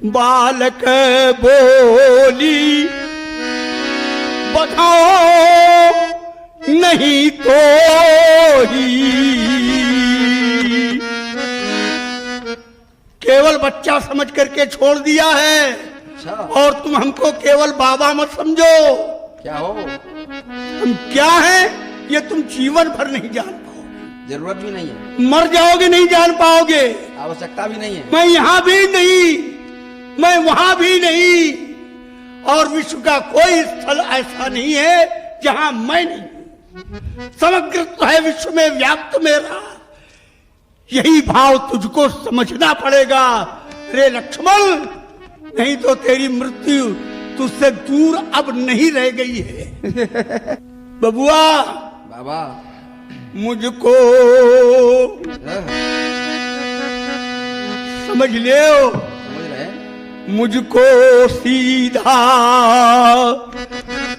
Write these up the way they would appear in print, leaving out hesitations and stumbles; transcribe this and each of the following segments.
बालक बोली बताओ नहीं तो ही। केवल बच्चा समझ करके छोड़ दिया है। अच्छा। और तुम हमको केवल बाबा मत समझो। क्या हो? हम क्या है ये तुम जीवन भर नहीं जान पाओगे। जरूरत भी नहीं है। मर जाओगे नहीं जान पाओगे। आवश्यकता भी नहीं है। मैं यहाँ भी नहीं, मैं वहां भी नहीं, और विश्व का कोई स्थल ऐसा नहीं है जहां मैं नहीं। समग्र तो है विश्व में व्याप्त मेरा। यही भाव तुझको समझना पड़ेगा रे लक्ष्मण, नहीं तो तेरी मृत्यु तुझसे दूर अब नहीं रह गई है। बबुआ बाबा मुझको समझ ले, समझ रहे? मुझको सीधा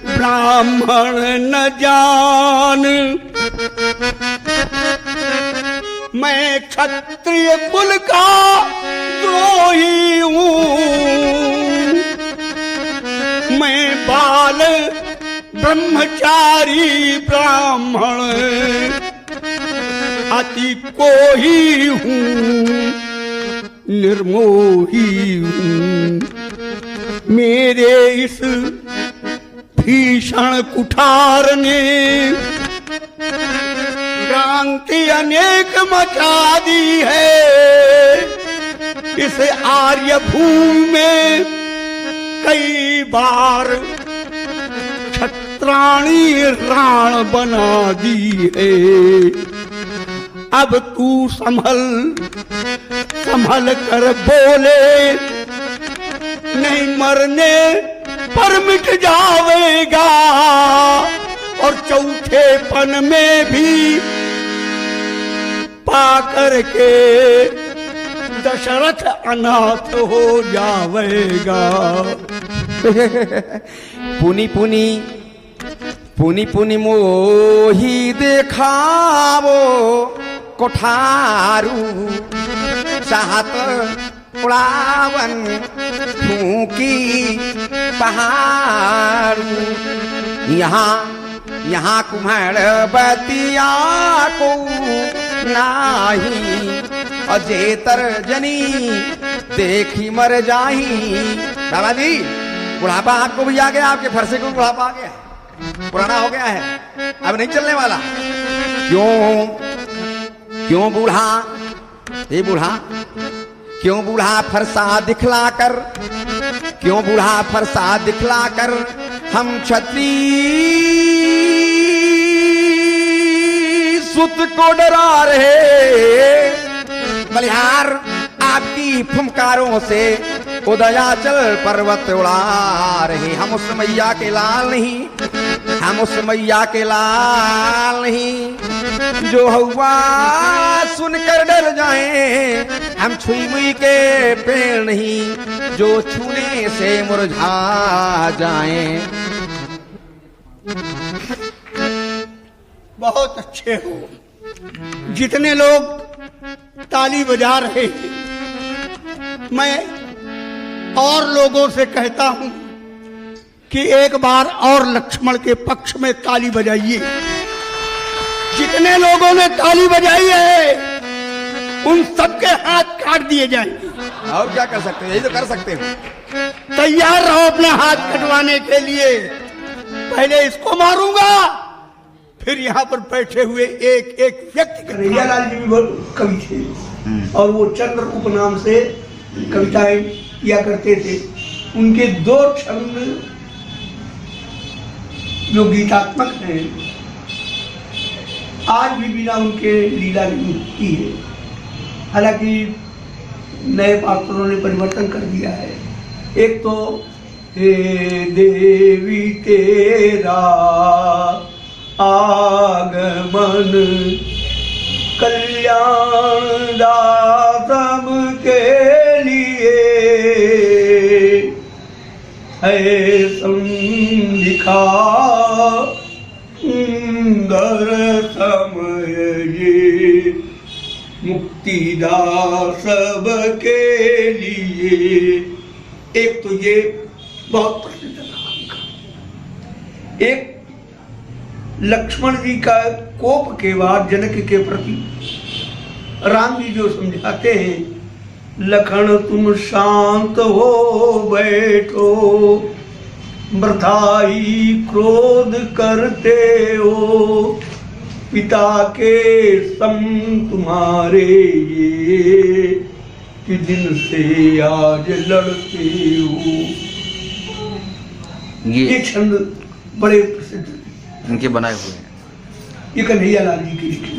ब्राह्मण न जान, मैं क्षत्रिय कुल का द्रोही हूँ। मैं बाल ब्रह्मचारी ब्राह्मण अति कोही हूँ, निर्मोही हूँ। मेरे इस भीषण कुठार ने क्रांति अनेक मचा दी है। इस आर्य भूमि में कई बार क्षत्राणी राण बना दी है। अब तू संभल कर बोले, नहीं मरने पर मिट जावेगा, और चौथेपन में भी पाकर के दशरथ अनाथ हो जावेगा। पुनी पुनी पुनी पुनी मोही देखावो कोठारू, चाहत उड़ावन फूकी पहाड़ू। यहाँ कुम्हार बतिया को नाही, अजेतर जनी देखी मर जाही। बाबा जी बुढ़ापा आपको भी आ गया, आपके फरसे को बुढ़ापा आ गया, पुराना हो गया है, अब नहीं चलने वाला। क्यों बूढ़ा, ये बूढ़ा क्यों बूढ़ा फरसा दिखला कर, क्यों बूढ़ा फरसा दिखला कर हम क्षत्रिय सुत को डरा रहे। बलिहार आपकी फुमकारों से उदयाचल पर्वत उड़ा रहे। हम उस मैया के लाल नहीं, हम उस मैया के लाल नहीं जो हवा सुनकर डर जाए। हम छुई मुई के पेड़ नहीं जो छूने से मुरझा जाएं। बहुत अच्छे हो। जितने लोग ताली बजा रहे हैं, मैं और लोगों से कहता हूं कि एक बार और लक्ष्मण के पक्ष में ताली बजाइए। जितने लोगों ने ताली बजाई है उन सबके हाथ काट दिए जाएंगे। और क्या कर सकते हो, यही तो कर सकते हो। तैयार रहो अपने हाथ कटवाने के लिए। पहले इसको मारूंगा, फिर यहाँ पर बैठे हुए एक एक व्यक्ति। कन्हैयालाल जी भी कवि थे और वो चंद्र उपनाम से कविताएं किया करते थे। उनके 2 छंद जो गीतात्मक हैं, आज भी बिना उनके लीला नहीं होती है। हालांकि नए पात्रों ने परिवर्तन कर दिया है। एक तो हे देवी तेरा आगमन कल्याण दातम के लिए है संदिखा सुंदर समय ये मुक्तिदा सबके लिए एक तो ये बहुत प्रसिद्ध राम का, एक लक्ष्मण जी का कोप के बाद जनक के प्रति राम जी जो समझाते हैं, लखन तुम शांत हो बैठो, वृथा ही क्रोध करते हो, पिता के सम तुम्हारे ये, कि दिन से आज लड़ते हो। ये छंद बड़े प्रसिद्ध इनके बनाए हुए हैं, ये कन्हैया लाल जी की लिखी।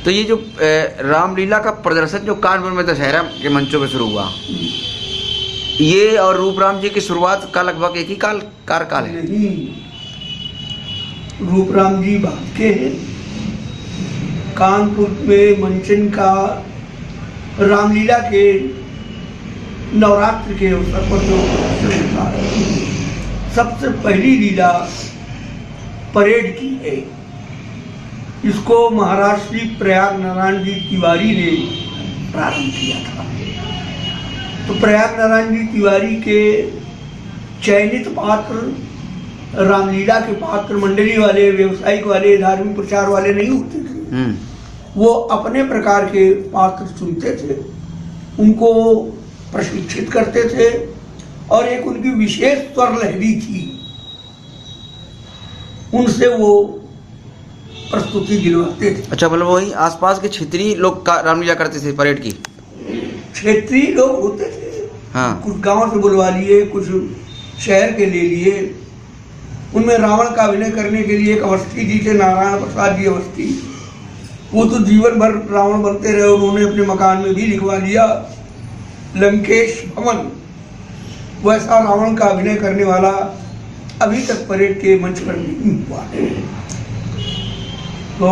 तो ये जो रामलीला का प्रदर्शन जो कानपुर में दशहरा के मंचों पे शुरू हुआ, ये और रूपराम जी की शुरुआत का लगभग एक ही कार्यकाल है। नहीं, रूपराम जी बात के हैं, कानपुर में मंचन का रामलीला के नवरात्र के अवसर पर जो होता है, सबसे पहली लीला परेड की है। इसको महाराष्ट्री प्रयाग नारायण जी तिवारी ने प्रारंभ किया था। तो प्रयाग नारायण जी तिवारी के चयनित पात्र रामलीला के पात्र मंडली वाले, व्यवसायिक वाले, धार्मिक प्रचार वाले नहीं होते थे। वो अपने प्रकार के पात्र चुनते थे, उनको प्रशिक्षित करते थे, और एक उनकी विशेष स्वर लहरी थी, उनसे वो प्रस्तुति दिलवाते थे। अच्छा, मतलब वही आसपास के क्षेत्रीय लोग रामलीला करते थे परेड की? क्षेत्रीय लोग होते थे, हाँ। कुछ गांव से बुलवा लिए, कुछ शहर के ले लिए। उनमें रावण का अभिनय करने के लिए एक अवस्थी जी थे, नारायण प्रसाद जी अवस्थी, वो तो जीवन भर रावण बनते रहे। उन्होंने अपने मकान में भी लिखवा लिया लंकेश भवन। वैसा रावण का अभिनय करने वाला अभी तक परेड के मंच पर नहीं हुआ है। तो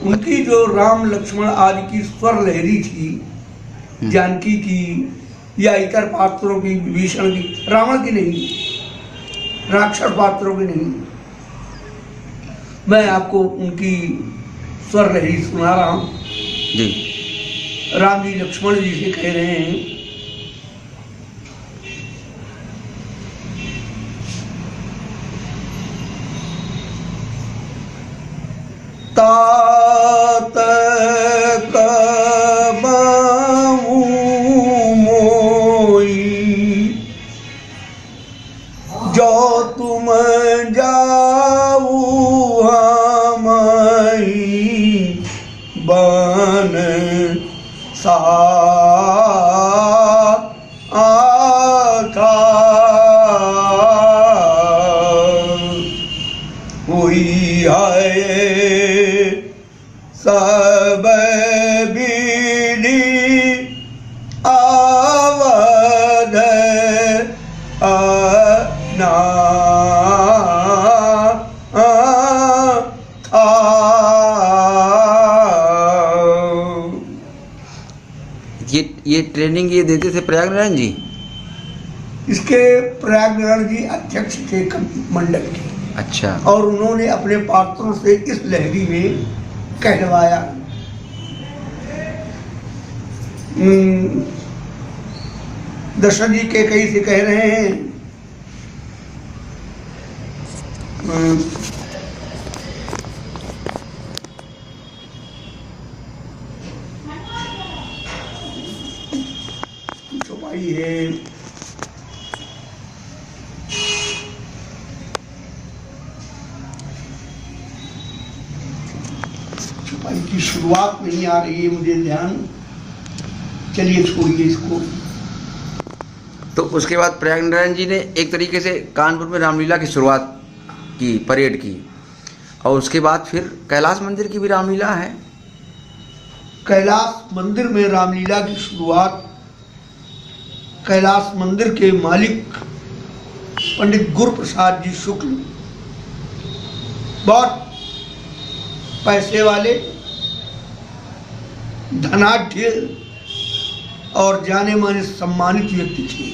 उनकी जो राम लक्ष्मण आदि की स्वर लहरी थी, जानकी की या इतर पात्रों की, विभीषण की, रावण की नहीं, राक्षस पात्रों की नहीं, मैं आपको उनकी स्वर लहरी सुना रहा हूं जी। राम जी लक्ष्मण जी से कह रहे हैं, तात कबाऊ मोई, जो तुम जाऊ हमाई बन सा था, हुई है सब बीड़ी आवध ना था। ये ट्रेनिंग ये देते थे प्रयाग नारायण जी? इसके प्रयाग नारायण जी अध्यक्ष थे मंडल के। अच्छा। और उन्होंने अपने पात्रों से इस लहरी में कहलवाया। दशरथ जी के कई से कह रहे हैं, छुपाई है, छुपाई की शुरुआत नहीं आ रही है मुझे ध्यान, चलिए छोड़िए इसको। तो उसके बाद प्रयाग नारायण जी ने एक तरीके से कानपुर में रामलीला की शुरुआत की, परेड की, और उसके बाद फिर कैलाश मंदिर की भी रामलीला है। कैलाश मंदिर में रामलीला की शुरुआत कैलाश मंदिर के मालिक पंडित गुरु प्रसाद जी शुक्ल, बहुत पैसे वाले, धनाढ्य और जाने माने सम्मानित व्यक्ति थे।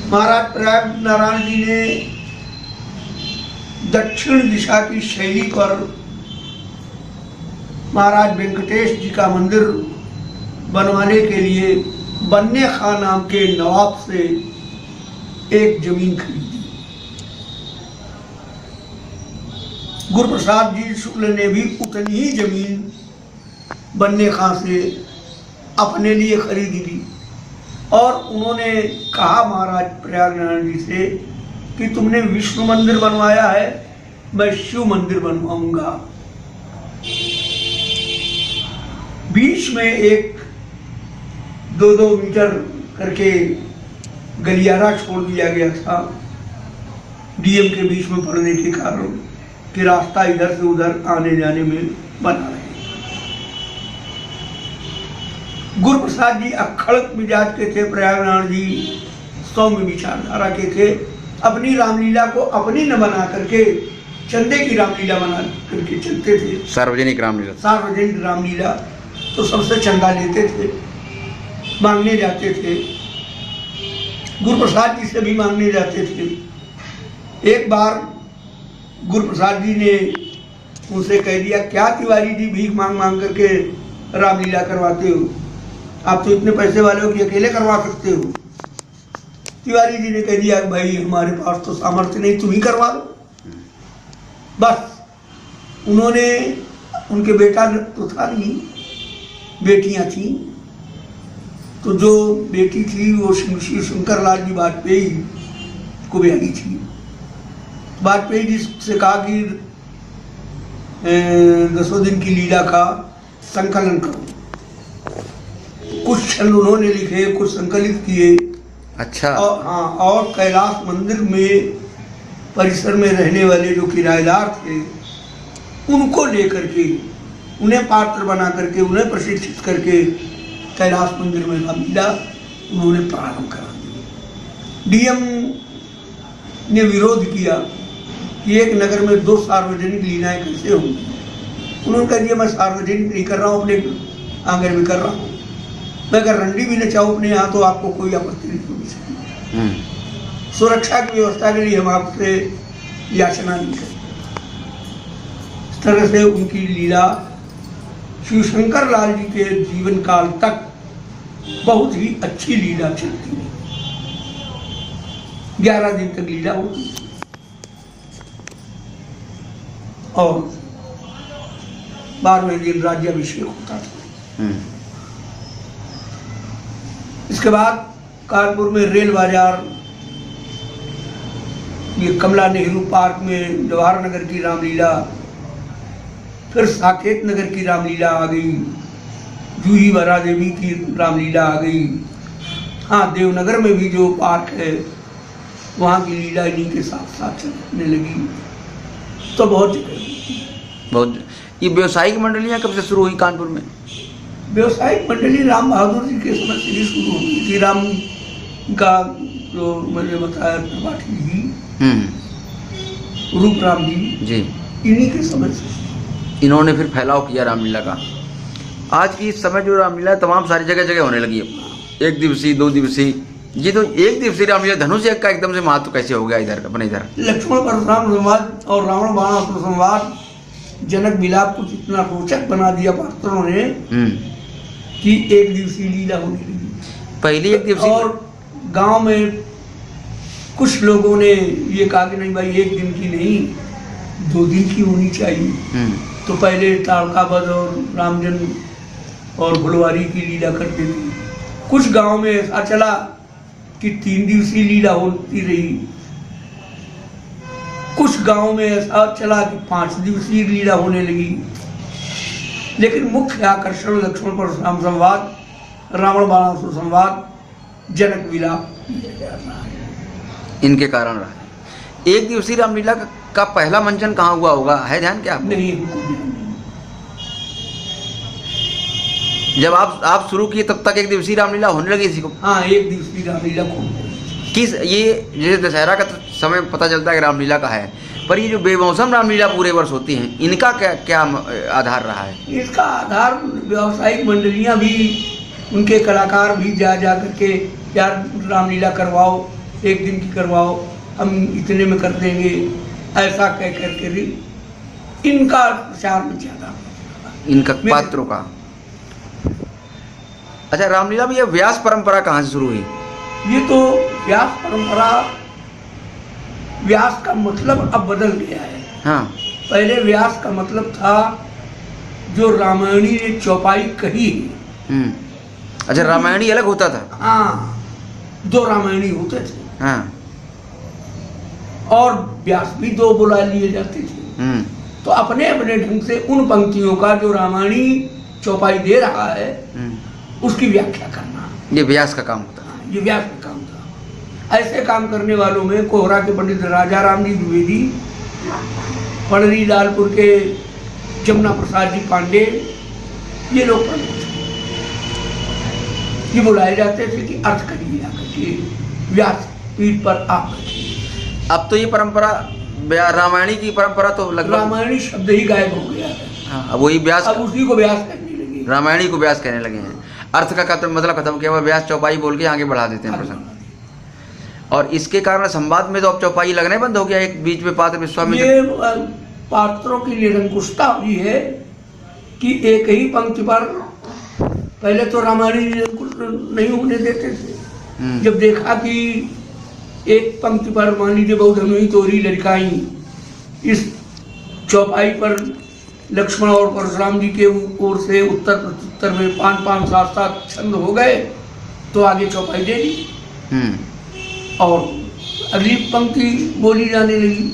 महाराज प्रयाग नारायण जी ने दक्षिण दिशा की शैली पर महाराज वेंकटेश जी का मंदिर बनवाने के लिए बन्ने खां नाम के नवाब से एक जमीन खरीदी। गुरु प्रसाद जी शुक्ल ने भी उतनी ही जमीन बन्ने खां से अपने लिए खरीदी थी और उन्होंने कहा महाराज प्रयागराज जी से कि तुमने विष्णु मंदिर बनवाया है, मैं शिव मंदिर बनवाऊंगा। बीच में एक 2-2 मीटर करके गलियारा छोड़ दिया गया था डीएम के बीच में पड़ने के कारण कि रास्ता इधर से उधर आने जाने में बना रहे। गुरु प्रसाद जी अक्खड़ मिजाज के थे, प्रयागराज जी सौम्य विचारधारा के थे। अपनी रामलीला को अपनी न बना करके चंदे की रामलीला बना करके चलते थे। सार्वजनिक रामलीला, सार्वजनिक रामलीला तो सबसे चंदा लेते थे, मांगने जाते थे, गुरु प्रसाद जी से भी मांगने जाते थे। एक बार गुरु प्रसाद जी ने उनसे कह दिया, क्या तिवारी जी भीख मांग मांग करके रामलीला करवाते हो, आप तो इतने पैसे वाले हो कि अकेले करवा सकते हो। तिवारी जी ने कह दिया, भाई हमारे पास तो सामर्थ्य नहीं, तुम ही करवा दो। बस उन्होंने, उनके बेटा तो था नहीं, बेटियां थी, तो जो बेटी थी वो श्री शंकर लाल जी वाजपेयी को ब्याही थी। वाजपेयी जी से कहा कि 10 दिन की लीला का संकलन करो। कुछ छंद उन्होंने लिखे, कुछ संकलित किए। अच्छा। और हाँ, और कैलाश मंदिर में परिसर में रहने वाले जो किराएदार थे उनको लेकर के, उन्हें पात्र बना करके, उन्हें प्रशिक्षित करके कैलाश मंदिर में रामलीला उन्होंने प्रारंभ करा दी। डीएम ने विरोध किया कि एक नगर में 2 सार्वजनिक लीलाएं कैसे होंगी। उन्होंने कह दिया, मैं सार्वजनिक नहीं कर रहा हूँ, अपने आंगन में कर रहा हूँ। मैं अगर रंडी भी न चाहूँ अपने यहाँ तो आपको कोई आपत्ति नहीं होनी चाहिए। सुरक्षा की व्यवस्था के लिए हम आपसे याचना नहीं करते। इस तरह से उनकी लीला शिव शंकर लाल जी के जीवन काल तक बहुत ही अच्छी लीला चलती है। 11 दिन तक लीला होती है और 12वें दिन राज्याभिषेक होता था। इसके बाद कानपुर में रेल बाजार, ये कमला नेहरू पार्क में जवाहर नगर की रामलीला, फिर साकेत नगर की रामलीला आ गई, जूही बरा देवी की रामलीला आ गई। हाँ, देवनगर में भी जो पार्क है वहाँ की लीला इन्हीं के साथ साथ चलने लगी। तो बहुत ये व्यावसायिक मंडलियाँ कब से शुरू हुई कानपुर में? व्यावसायिक मंडली राम बहादुर जी के समय से ही शुरू हुई थी। राम का जो मैंने बताया त्रिपाठी जी, रूप राम जी, इन्हीं के समय से इन्होंने फिर फैलाव किया रामलीला का। आज की इस समय जो रामलीला तमाम सारी जगह जगह होने लगी है, 1 दिवसीय 2 दिवसीय। ये तो 1 दिवसीय रामलीला धनुष एक का एकदम से महत्व कैसे हो गया इधर अपने इधर? लक्ष्मण परशुराम संवाद और रावण बाणासुर संवाद, जनक मिलाप को इतना रोचक बना दिया पात्रों ने कि 1 दिवसीय लीला होने लगी। पहली 1 दिवसीय, और गांव में कुछ लोगों ने ये कहा कि नहीं भाई 1 दिन की नहीं, 2 दिन की होनी चाहिए। तो पहले तारकाबद और रामजन्म और फुलवारी की लीला करते थे। कुछ गांव में ऐसा चला कि 3 दिवसीय लीला होती रही। कुछ गांव में ऐसा चला कि 5 दिवसीय लीला होने लगी। लेकिन मुख्य आकर्षण लक्ष्मण परशुराम संवाद, रावण बाणासुर संवाद, जनक विलाप इनके कारण रहा। 1 दिवसीय रामलीला का पहला मंचन कहाँ हुआ होगा, है ध्यान क्या आपको? नहीं। जब आप शुरू किए तब तक 1 दिवसीय रामलीला होने लगी इसी को? हाँ, 1 दिवसीय रामलीला को किस, ये जैसे दशहरा का तो समय पता चलता है कि रामलीला का है, पर ये जो बेमौसम रामलीला पूरे वर्ष होती हैं, इनका क्या आधार रहा है? इसका आधार व्यावसायिक मंडलियां भी, उनके कलाकार भी जा करके यार रामलीला करवाओ, 1 दिन की करवाओ, हम इतने में कर देंगे, ऐसा कह करके भी इनका प्रचार में ज़्यादा, इनका पात्रों का। अच्छा, रामलीला में ये व्यास परंपरा कहाँ से शुरू हुई? ये तो व्यास परंपरा, व्यास का मतलब अब बदल गया है। हाँ। पहले व्यास का मतलब था जो रामायणी ने चौपाई कही। अच्छा, रामायणी अलग होता था? हाँ, दो रामायणी होते थे। हाँ। और व्यास भी दो बुला लिए जाते थे। तो अपने अपने ढंग से उन पंक्तियों का जो रामायणी चौपाई दे रहा है उसकी व्याख्या करना, ये व्यास का काम होता हाँ, ये व्यास का काम था। ऐसे काम करने वालों में कोहरा के पंडित राजा राम जी द्विवेदी, पड़री लालपुर के जमुना प्रसाद जी पांडे, ये लोग प्रमुख थे। ये बुलाए जाते थे कि अर्थ करिए आकर के, व्यास पीठ पर आप बैठिए। अब तो ये परंपरा, रामायणी की परंपरा तो लगभग, रामायणी शब्द ही गायब हो गया है। हाँ, अब वही व्यास, अब उसी को व्यास करने लगे, रामायणी को व्यास कहने लगे हैं। अर्थ का मतलब खत्म किया हुआ, व्यास चौपाई बोल के आगे बढ़ा देते हैं प्रसंग। और इसके कारण संवाद में तो अब चौपाई लगने बंद हो गया। एक बीच में पात्र विश्वामित्र, ये पात्रों की निरंकुशता हुई है कि एक ही पंक्ति पर, पहले तो रामायणी निरंकुश नहीं होने देते थे। जब देखा कि एक पंक्ति पर मान लीजिए बहुधनुई तोरी लड़काई, इस चौपाई पर लक्ष्मण और परशुराम जी के ओर से उत्तर प्रत्युत्तर में 5-5, 7-7 छंद हो गए, तो आगे चौपाई दे दी और अगली पंक्ति बोली जाने लगी।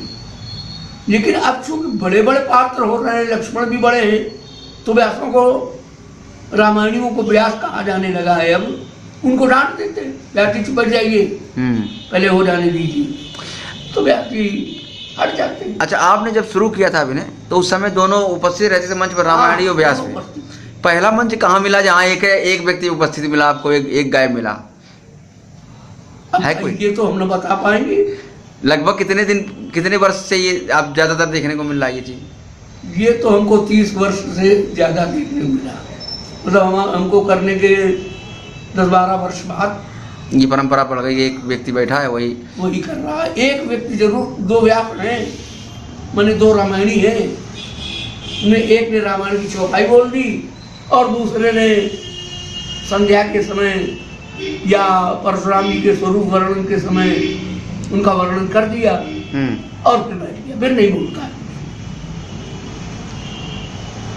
लेकिन अब चूंकि बड़े बड़े पात्र हो रहे हैं, लक्ष्मण भी बड़े हैं, तो व्यासों को, रामायणियों को व्यास कहा जाने लगा है। अब उनको डांट देते, व्यास जी चुप जाइए, पहले हो जाने दीजिए, तो व्यास जी हट जाते हैं। अच्छा, आपने जब शुरू किया था अभिनय तो उस समय दोनों उपस्थित रहते थे मंच पर, रामायणी और व्यास में। पहला मंच कहाँ मिला जहाँ एक व्यक्ति उपस्थित मिला आपको, एक गायब मिला है कोई? ये तो हम न बता पाएंगे। लगभग कितने वर्ष से ये आप ज्यादातर देखने को मिल रहा है ये चीज? ये तो हमको 30 वर्ष से ज्यादा देखने को मिला, मतलब हमको करने के 10-12 वर्ष बाद ये परंपरा पड़ गई। एक व्यक्ति बैठा है वही कर रहा है। एक व्यक्ति जरूर, दो व्यास हैं, माने दो रामायणी हैं, एक ने रामायण की चौपाई बोल दी और दूसरे ने संध्या के समय या परशुराम जी के स्वरूप वर्णन के समय उनका वर्णन कर दिया और फिर बैठ गया, फिर नहीं बोलता।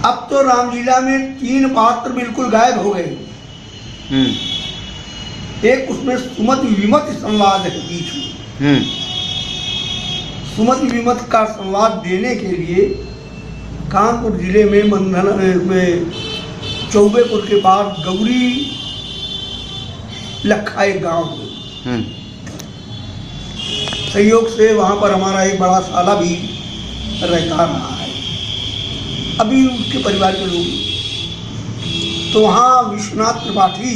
अब तो रामलीला में 3 पात्र बिल्कुल गायब हो गए। एक उसमें सुमति विमति संवाद है बीच में। सुमति विमति का संवाद देने के लिए कानपुर जिले में में चौबेपुर के पास गौरी लखा एक गांव है, सहयोग से वहां पर हमारा एक बड़ा साला भी रहता रहा है, अभी उसके परिवार के लोग। तो वहाँ विश्वनाथ त्रिपाठी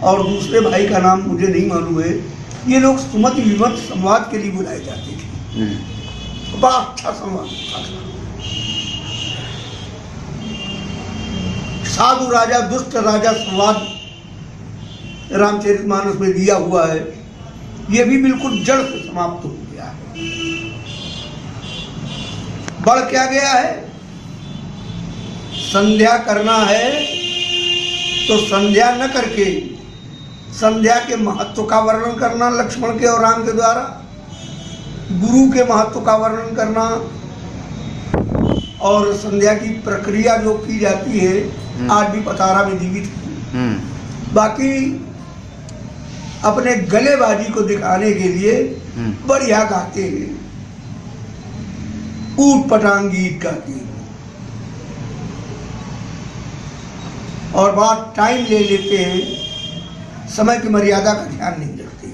और दूसरे भाई का नाम मुझे नहीं मालूम है, ये लोग सुमति विमति संवाद के लिए बुलाए जाते थे। बड़ा अच्छा संवाद होता था। साधु राजा दुष्ट राजा संवाद रामचरितमानस में दिया हुआ है, ये भी बिल्कुल जड़ से समाप्त हो गया है। बढ़ क्या गया है? संध्या करना है तो संध्या न करके संध्या के महत्व का वर्णन करना लक्ष्मण के और राम के द्वारा, गुरु के महत्व का वर्णन करना, और संध्या की प्रक्रिया जो की जाती है आज भी पतारा में जीवित है। बाकी अपने गलेबाजी को दिखाने के लिए बढ़िया गाते हैं, ऊट पटांग गीत गाते हैं और बहुत टाइम ले लेते हैं, समय की मर्यादा का ध्यान नहीं रखते।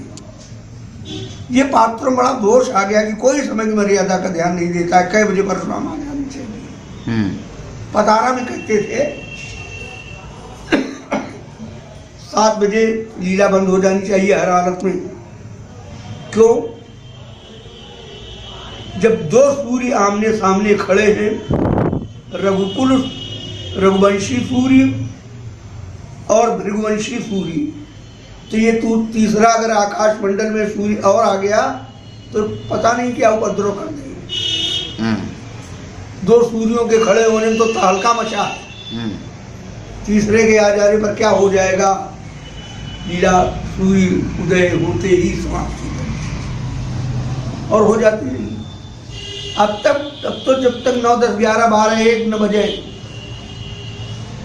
ये पात्रों में बड़ा दोष आ गया कि कोई समय की मर्यादा का ध्यान नहीं देता है। कई बजे परशुराम आ जाने चाहिए। पतारा में कहते थे 7 बजे लीला बंद हो जानी चाहिए हर हालत में। क्यों? जब 2 सूर्य आमने सामने खड़े हैं, रघुकुल रघुवंशी सूर्य और भृगुवंशी सूर्य, तो ये तीसरा अगर आकाश मंडल में सूर्य और आ गया तो पता नहीं क्या उपद्रव कर देंगे। 2 सूर्यों के खड़े होने में तो तहलका मचा है। तीसरे के आ जाने पर क्या हो जाएगा, लीला सूर्य उदय होते ही समाप्ति और हो जाती है। अब तो जब तक 9, 10, 11, 12, 1 न बजे,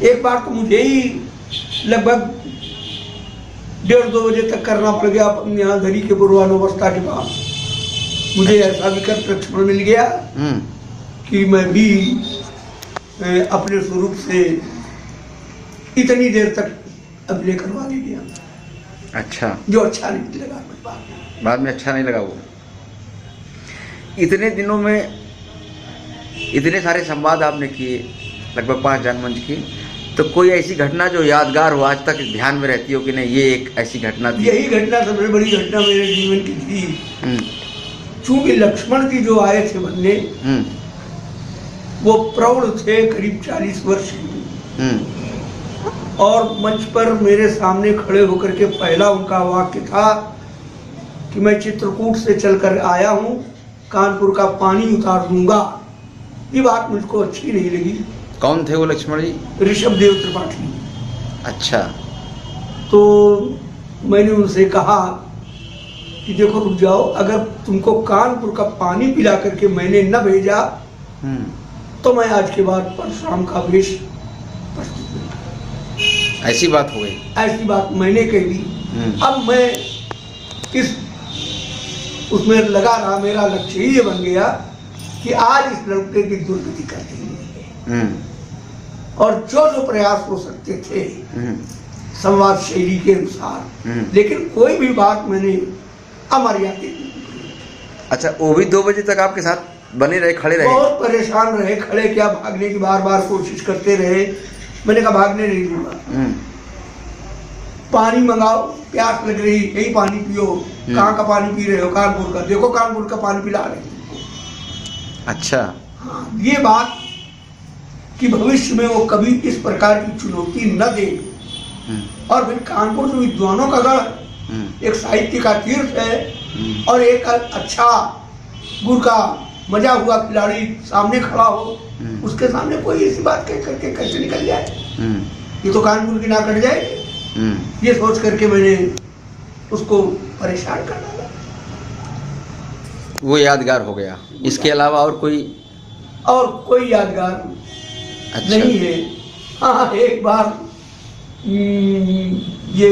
एक बार तो मुझे ही लगभग 1:30-2 बजे तक करना पड़ गया यहाँ धरी के पूर्वानुवस्था के पास। मुझे ऐसा विकट लक्षण मिल गया कि मैं भी अपने स्वरूप से इतनी देर तक अभिनय करवा ले गया। अच्छा, जो अच्छा नहीं लगा बाद में अच्छा नहीं लगा वो। इतने दिनों में इतने सारे संवाद आपने किए, लगभग 5 जनमंच की, तो कोई ऐसी घटना जो यादगार हो, आज तक ध्यान में रहती हो कि नहीं ये एक ऐसी घटना थी? यही घटना सबसे बड़ी घटना मेरे जीवन की थी। चूंकि लक्ष्मण जी जो आए थे बनने, वो प्रौढ़ थे, करीब 40 वर्ष के, और मंच पर मेरे सामने खड़े होकर के पहला उनका वाक्य था कि मैं चित्रकूट से चलकर आया हूँ, कानपुर का पानी उतार दूंगा। ये बात मुझको अच्छी नहीं लगी। कौन थे वो लक्ष्मण जी? ऋषभदेव त्रिपाठी। अच्छा। तो मैंने उनसे कहा कि देखो रुक जाओ, अगर तुमको कानपुर का पानी पिला करके मैंने न भेजा तो मैं आज के बाद परशुराम का वेश प्रस्तुत नहीं। ऐसी बात हो गई? ऐसी बात मैंने कही। अब मैं इस उसमें लगा रहा, मेरा लक्ष्य ही ये बन गया कि आज इस लड़के की दुर्गति कर देंगे, और जो जो प्रयास हो सकते थे संवाद शैली के अनुसार, लेकिन कोई भी बात मैंने अमर्यादित नहीं की। अच्छा, वो भी 2 बजे तक आपके साथ बने रहे, खड़े रहे? बहुत परेशान रहे, खड़े क्या, भागने की बार बार कोशिश करते रहे। मैंने कहा भागने नहीं दूंगा, पानी मंगाओ, प्यास लग रही, यही पानी पियो। कहाँ का पानी पी रहे हो? कानपुर का। देखो कानपुर का पानी पिला रहे हैं। अच्छा। हाँ, ये बात कि भविष्य में वो कभी इस प्रकार की चुनौती न दे। और फिर कानपुर जो विद्वानों का गढ़, एक साहित्य का तीर्थ है, और एक अच्छा गुड़ का मजा हुआ खिलाड़ी सामने खड़ा हो, उसके सामने कोई ऐसी बात कह करके कैसे निकल जाए? ये तो कानपुर की ना कट जाए। ये सोच करके मैंने उसको परेशान कर डाला। वो यादगार हो गया। इसके अलावा और कोई यादगार अच्छा नहीं है। हाँ, एक बार ये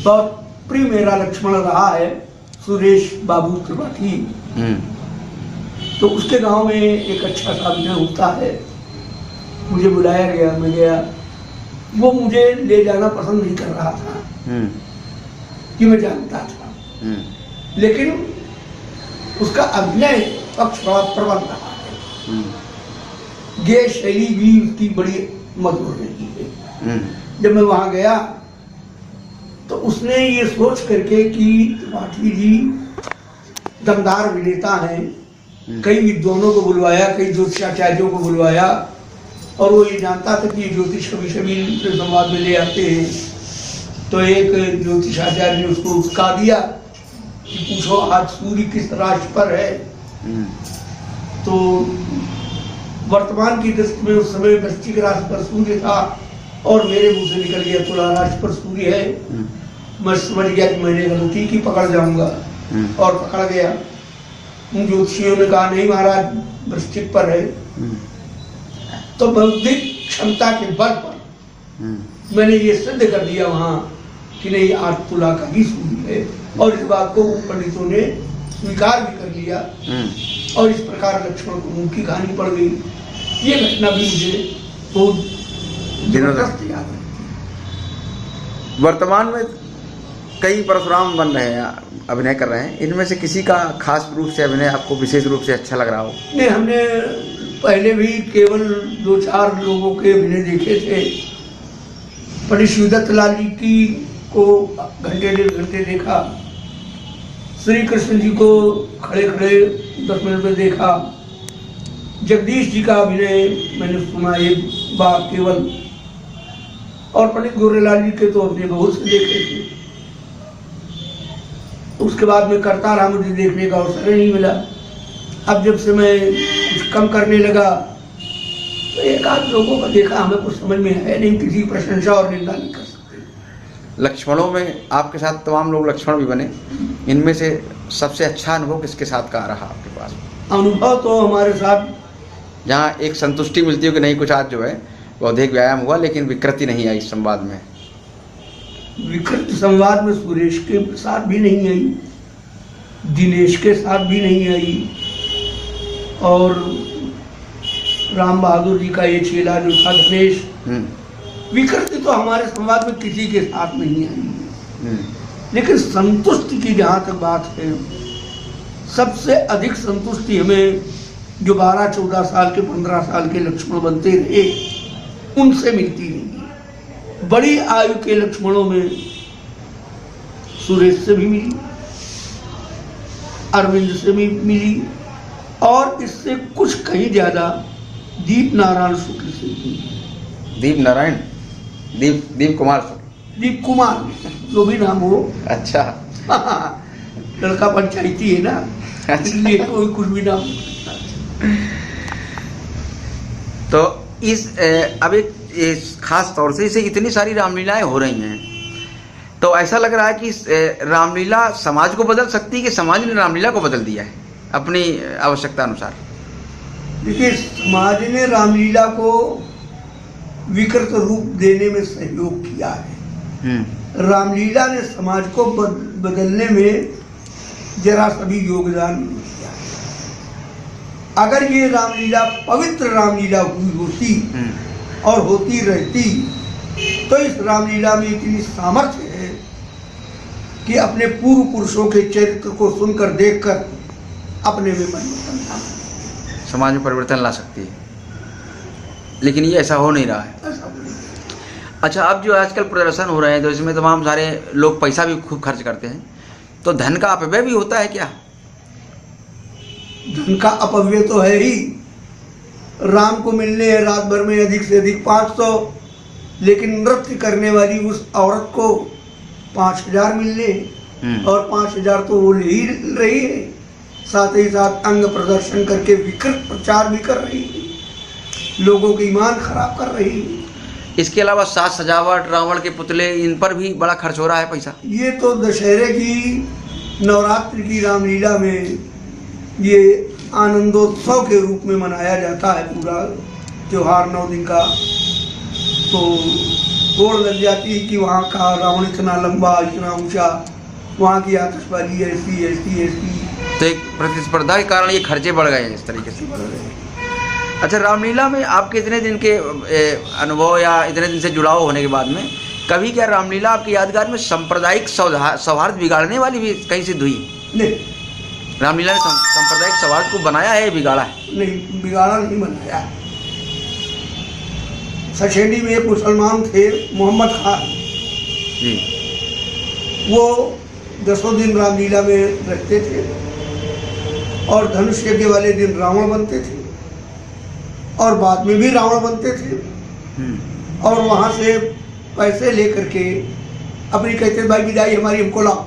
बहुत प्रिय मेरा लक्ष्मण रहा है, सुरेश बाबू त्रिपाठी। तो उसके गांव में एक अच्छा सा अभिनय होता है, मुझे बुलाया गया, मैं गया। वो मुझे ले जाना पसंद नहीं कर रहा था कि मैं जानता था, लेकिन उसका अभिनय पक्ष बड़ा प्रबल रहा है। गेय शैली भी उसकी बड़ी मधुर रही है। जब मैं वहां गया तो उसने ये सोच करके कि त्रिपाठी जी दमदार अभिनेता हैं, कई विद्वानों को बुलवाया, कई ज्योतिषाचार्यों को बुलवाया, और वो ये जानता था कि ज्योतिष कभी कभी संवाद में ले आते हैं। तो एक ज्योतिषाचार्य ने उसको उसका दिया कि पूछो आज सूर्य किस राशि पर है। तो वर्तमान की दृष्टि में उस समय वृश्चिक राशि पर सूर्य था, और मेरे मुंह से निकल गया तुला राशि पर सूर्य है। मैं समझ गया कि मैंने गलती की, पकड़ जाऊंगा, और पकड़ गया। उन ज्योतिषियों ने कहा नहीं महाराज, वृश्चिक पर है। तो बौद्धिक क्षमता के बल पर मैंने ये सिद्ध कर दिया वहां कि नहीं, 8 तुला का ही सूर्य है, और इस बात को पंडितों ने स्वीकार भी कर लिया। और इस प्रकार लक्ष्मण को मुंह की कहानी पड़ गई। ये घटना भी मुझे बहुत जबरदस्त याद है। वर्तमान में कई परशुराम बन रहे हैं, अभिनय कर रहे हैं, इनमें से किसी का खास रूप से अभिनय आपको विशेष रूप से अच्छा लग रहा हो? नहीं, हमने पहले भी केवल 2-4 लोगों के अभिनय देखे थे। पंडित शिवदत्त लाल जी की को घंटे 1.5 घंटे देखा, श्री कृष्ण जी को खड़े खड़े 10 मिनट में देखा, जगदीश जी का अभिनय मैंने सुना एक बार केवल, और पंडित गोरेलाल जी के तो अपने बहुत से देखे थे। उसके बाद में करता रहा, मुझे देखने का अवसर नहीं मिला। अब जब से मैं कुछ कम करने लगा तो एक आध लोगों का देखा, हमें कुछ समझ में है नहीं, किसी की प्रशंसा और निंदा नहीं कर सकते। लक्ष्मणों में आपके साथ तमाम लोग लक्ष्मण भी बने, इनमें से सबसे अच्छा अनुभव किसके साथ का रहा आपके पास? अनुभव तो हमारे साथ जहाँ एक संतुष्टि मिलती हो कि नहीं कुछ आज जो है वो अधिक व्यायाम हुआ लेकिन विकृति नहीं आई संवाद में। विकृत संवाद में सुरेश के साथ भी नहीं आई, दिनेश के साथ भी नहीं आई, और राम बहादुर जी का ये चेला जो था दिनेश, विकृति तो हमारे संवाद में किसी के साथ नहीं आई। लेकिन संतुष्टि की जहाँ तक बात है, सबसे अधिक संतुष्टि हमें जो 12-14 साल के 15 साल के लक्ष्मण बनते रहे उनसे मिलती रही। बड़ी आयु के लक्ष्मणों में सुरेश से भी मिली, अरविंद से भी मिली, और इससे कुछ कहीं ज्यादा दीप नारायण शुक्ल से मिली। दीप कुमार शुक्ल, दीप कुमार जो भी नाम हो। अच्छा। लड़का पंचायती है ना, इसलिए कोई कुछ भी नाम। तो इस अब एक इस खास तौर से इसे इतनी सारी रामलीलाएं हो रही हैं, तो ऐसा लग रहा है कि रामलीला समाज को बदल सकती है कि समाज ने रामलीला को बदल दिया है अपनी आवश्यकता अनुसार? देखिए, समाज ने रामलीला को विकृत रूप देने में सहयोग किया है। रामलीला ने समाज को बदलने में जरा सभी योगदान नहीं किया। अगर ये रामलीला पवित्र रामलीला हुई होती और होती रहती, तो इस रामलीला में इतनी सामर्थ्य है कि अपने पूर्व पुरुषों के चरित्र को सुनकर देखकर अपने में परिवर्तन ला सकती, समाज में परिवर्तन ला सकती है। लेकिन ये ऐसा हो नहीं रहा है। अच्छा, अब जो आजकल प्रदर्शन हो रहे हैं तो इसमें तमाम सारे लोग पैसा भी खूब खर्च करते हैं, तो धन का अपव्यय भी होता है क्या? धन का अपव्यय तो है ही। राम को मिलने हैं रात भर में अधिक से अधिक 500, लेकिन नृत्य करने वाली उस औरत को 5000 मिलने, और 5000 तो वो ले ही रही है, साथ ही साथ अंग प्रदर्शन करके विकृत प्रचार भी कर रही है, लोगों के ईमान खराब कर रही है। इसके अलावा साज सजावट, रावण के पुतले, इन पर भी बड़ा खर्च हो रहा है पैसा। ये तो दशहरे की नवरात्रि की रामलीला में ये आनंदोत्सव के रूप में मनाया जाता है पूरा त्योहार 9 दिन का। तो होड़ लग जाती है कि वहाँ का रावण इतना लंबा, इतना ऊंचा, वहाँ की आतिशबाजी ऐसी ऐसी ऐसी। तो एक प्रतिस्पर्धा के कारण ये खर्चे बढ़ गए हैं इस तरीके से। अच्छा, रामलीला में आपके इतने दिन के अनुभव या इतने दिन से जुड़ाव होने के बाद में कभी क्या रामलीला आपकी यादगार में सांप्रदायिक सौहार्द बिगाड़ने वाली भी कहीं सिद्ध हुई? नहीं, रामलीला ने सांप्रदायिक सौहार्द को बनाया है, बिगाड़ा है? नहीं, बिगाड़ा नहीं, बनाया। सचेंडी में एक मुसलमान थे, मोहम्मद खान जी, वो 10 दिन रामलीला में रहते थे, और धनुष यज्ञ वाले दिन रावण बनते थे, और बाद में भी रावण बनते थे, और वहाँ से पैसे लेकर के अपनी कहते भाई विदाई हमारी हमको लाओ,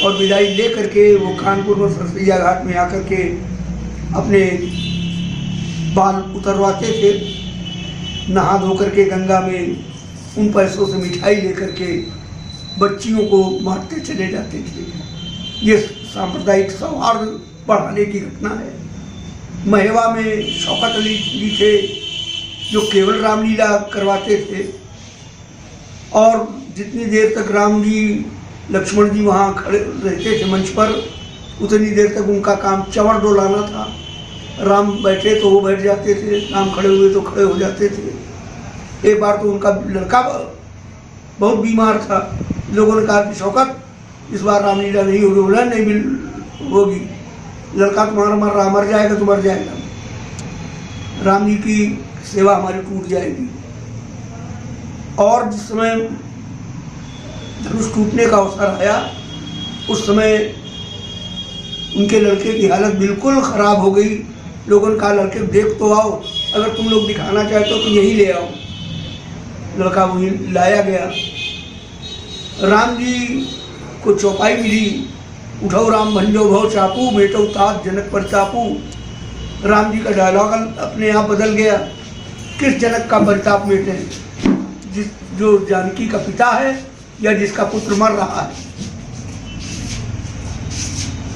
और विदाई ले करके वो कानपुर में सरसैया घाट में आकर के अपने बाल उतरवाते थे, नहा धो करके गंगा में उन पैसों से मिठाई लेकर के बच्चियों को बांटते चले जाते थे। ये सांप्रदायिक सौहार्द बढ़ाने की घटना है। महेवा में शौकत अली जी थे जो केवल रामलीला करवाते थे, और जितनी देर तक राम जी लक्ष्मण जी वहाँ खड़े रहते थे मंच पर, उतनी देर तक उनका काम चवर डोलाना था। राम बैठे तो वो बैठ जाते थे, राम खड़े हुए तो खड़े हो जाते थे। एक बार तो उनका लड़का बहुत बीमार था, लोगों ने कहा कि शौकत इस बार रामलीला नहीं होगी, बोला नहीं होगी, लड़का तुम्हारा मर जाएगा तो मर जाएगा, राम जी की सेवा हमारी टूट जाएगी। और जिस समय धनुष टूटने का अवसर आया, उस समय उनके लड़के की हालत बिल्कुल खराब हो गई। लोगों ने कहा लड़के देख तो आओ, अगर तुम लोग दिखाना चाहते हो तो यही ले आओ। लड़का वहीं लाया गया। राम जी को चौपाई मिली, उठो राम भंजो भव चापू, बेटो तात जनक पर चापू। राम जी का डायलॉग अपने आप बदल गया। किस जनक का परिताप मिटे, जिस जो जानकी का पिता है या जिसका पुत्र मर रहा है।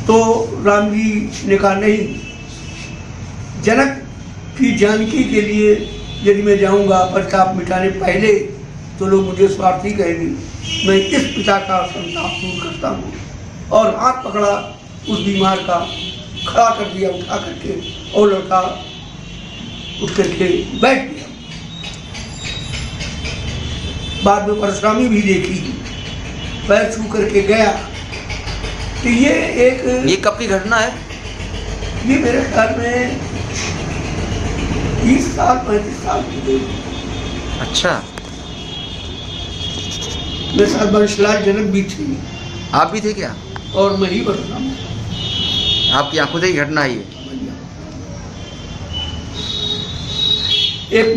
तो राम जी ने कहा नहीं, जनक की जानकी के लिए यदि मैं जाऊंगा परिताप मिटाने पहले तो लोग मुझे स्वार्थी कहेंगे। मैं इस पिता का संताप दूर करता हूँ। और हाथ पकड़ा उस बीमार का, खड़ा कर दिया उठा करके, और लड़का उठ करके बैठ गया। बाद में परशुरामी भी देखी, पैर छू करके गया। तो ये कब की घटना है? ये मेरे ख्याल में 30 साल 35 साल की। अच्छा, मेरे साथ वंशलाल जनक भी थी। आप भी थे क्या? और मैं ही परशुराम। आपकी आंखों से ही घटना है ये? एक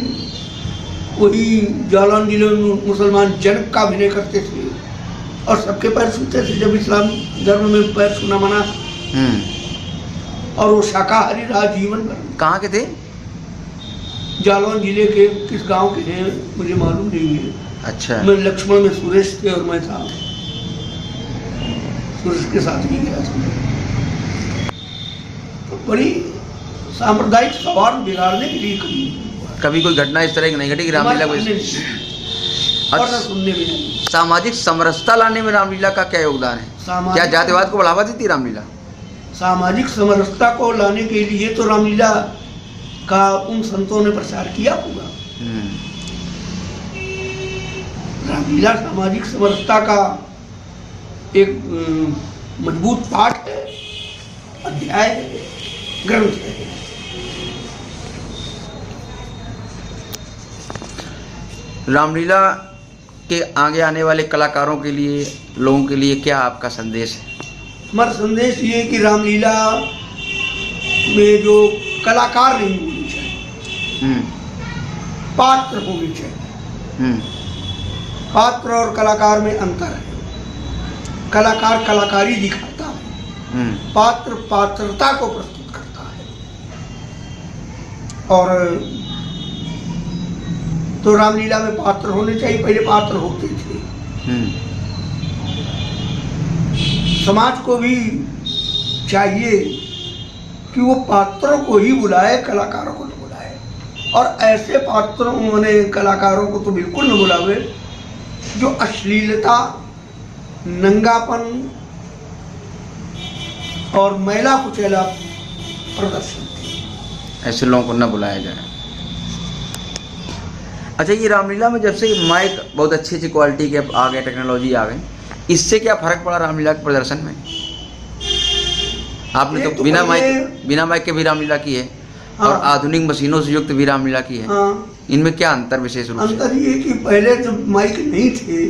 वही जालौन जिले में मुसलमान जनक का अभिनय करते थे और सबके पैर छूते थे जब इस्लाम धर्म में पैर छूना मना। और वो शाकाहारी रहा जीवन भर। कहाँ के थे? जालौन जिले के किस गांव के हैं मुझे मालूम नहीं है। अच्छा, मैं लक्ष्मण में सुरेश थे और मैं था, सुरेश के साथ ही गया था। तो बड़ी सांप्रदायिक सौहार्द बिगाड़ने के लिए कभी कोई घटना इस तरह की नहीं घटी कि रामलीला को और न सुनने में नहीं। सामाजिक समरसता लाने में रामलीला का क्या योगदान है? क्या जातिवाद को बढ़ावा देती रामलीला? सामाजिक समरसता को लाने के लिए तो रामलीला का उन संतों ने प्रचार किया होगा। रामलीला सामाजिक समरसता का एक मजबूत पाठ है, अध्याय है, ग्रंथ है। रामलीला के आगे आने वाले कलाकारों के लिए, लोगों के लिए क्या आपका संदेश है? हमारा संदेश ये कि रामलीला में जो कलाकार नहीं होनी चाहिए, पात्र होनी चाहिए। पात्र और कलाकार में अंतर है। कलाकार कलाकारी दिखाता है, पात्र पात्रता को प्रस्तुत करता है। और तो रामलीला में पात्र होने चाहिए। पहले पात्र होते थे। समाज को भी चाहिए कि वो पात्रों को ही बुलाए, कलाकारों को न बुलाए। और ऐसे पात्रों ने कलाकारों को तो बिल्कुल न बुलावे जो अश्लीलता, नंगापन और मैला कुचैला प्रदर्शन, ऐसे लोगों को न बुलाया जाए। अच्छा, ये रामलीला में जब से माइक बहुत अच्छी अच्छी क्वालिटी के आ गए, टेक्नोलॉजी आ गई, इससे क्या फर्क पड़ा रामलीला के प्रदर्शन में? आपने तो बिना माइक के भी रामलीला की है। हाँ। और आधुनिक मशीनों से युक्त भी रामलीला की है। हाँ। इनमें क्या अंतर विशेष रूप से? अंतर ये कि पहले जब माइक नहीं थे,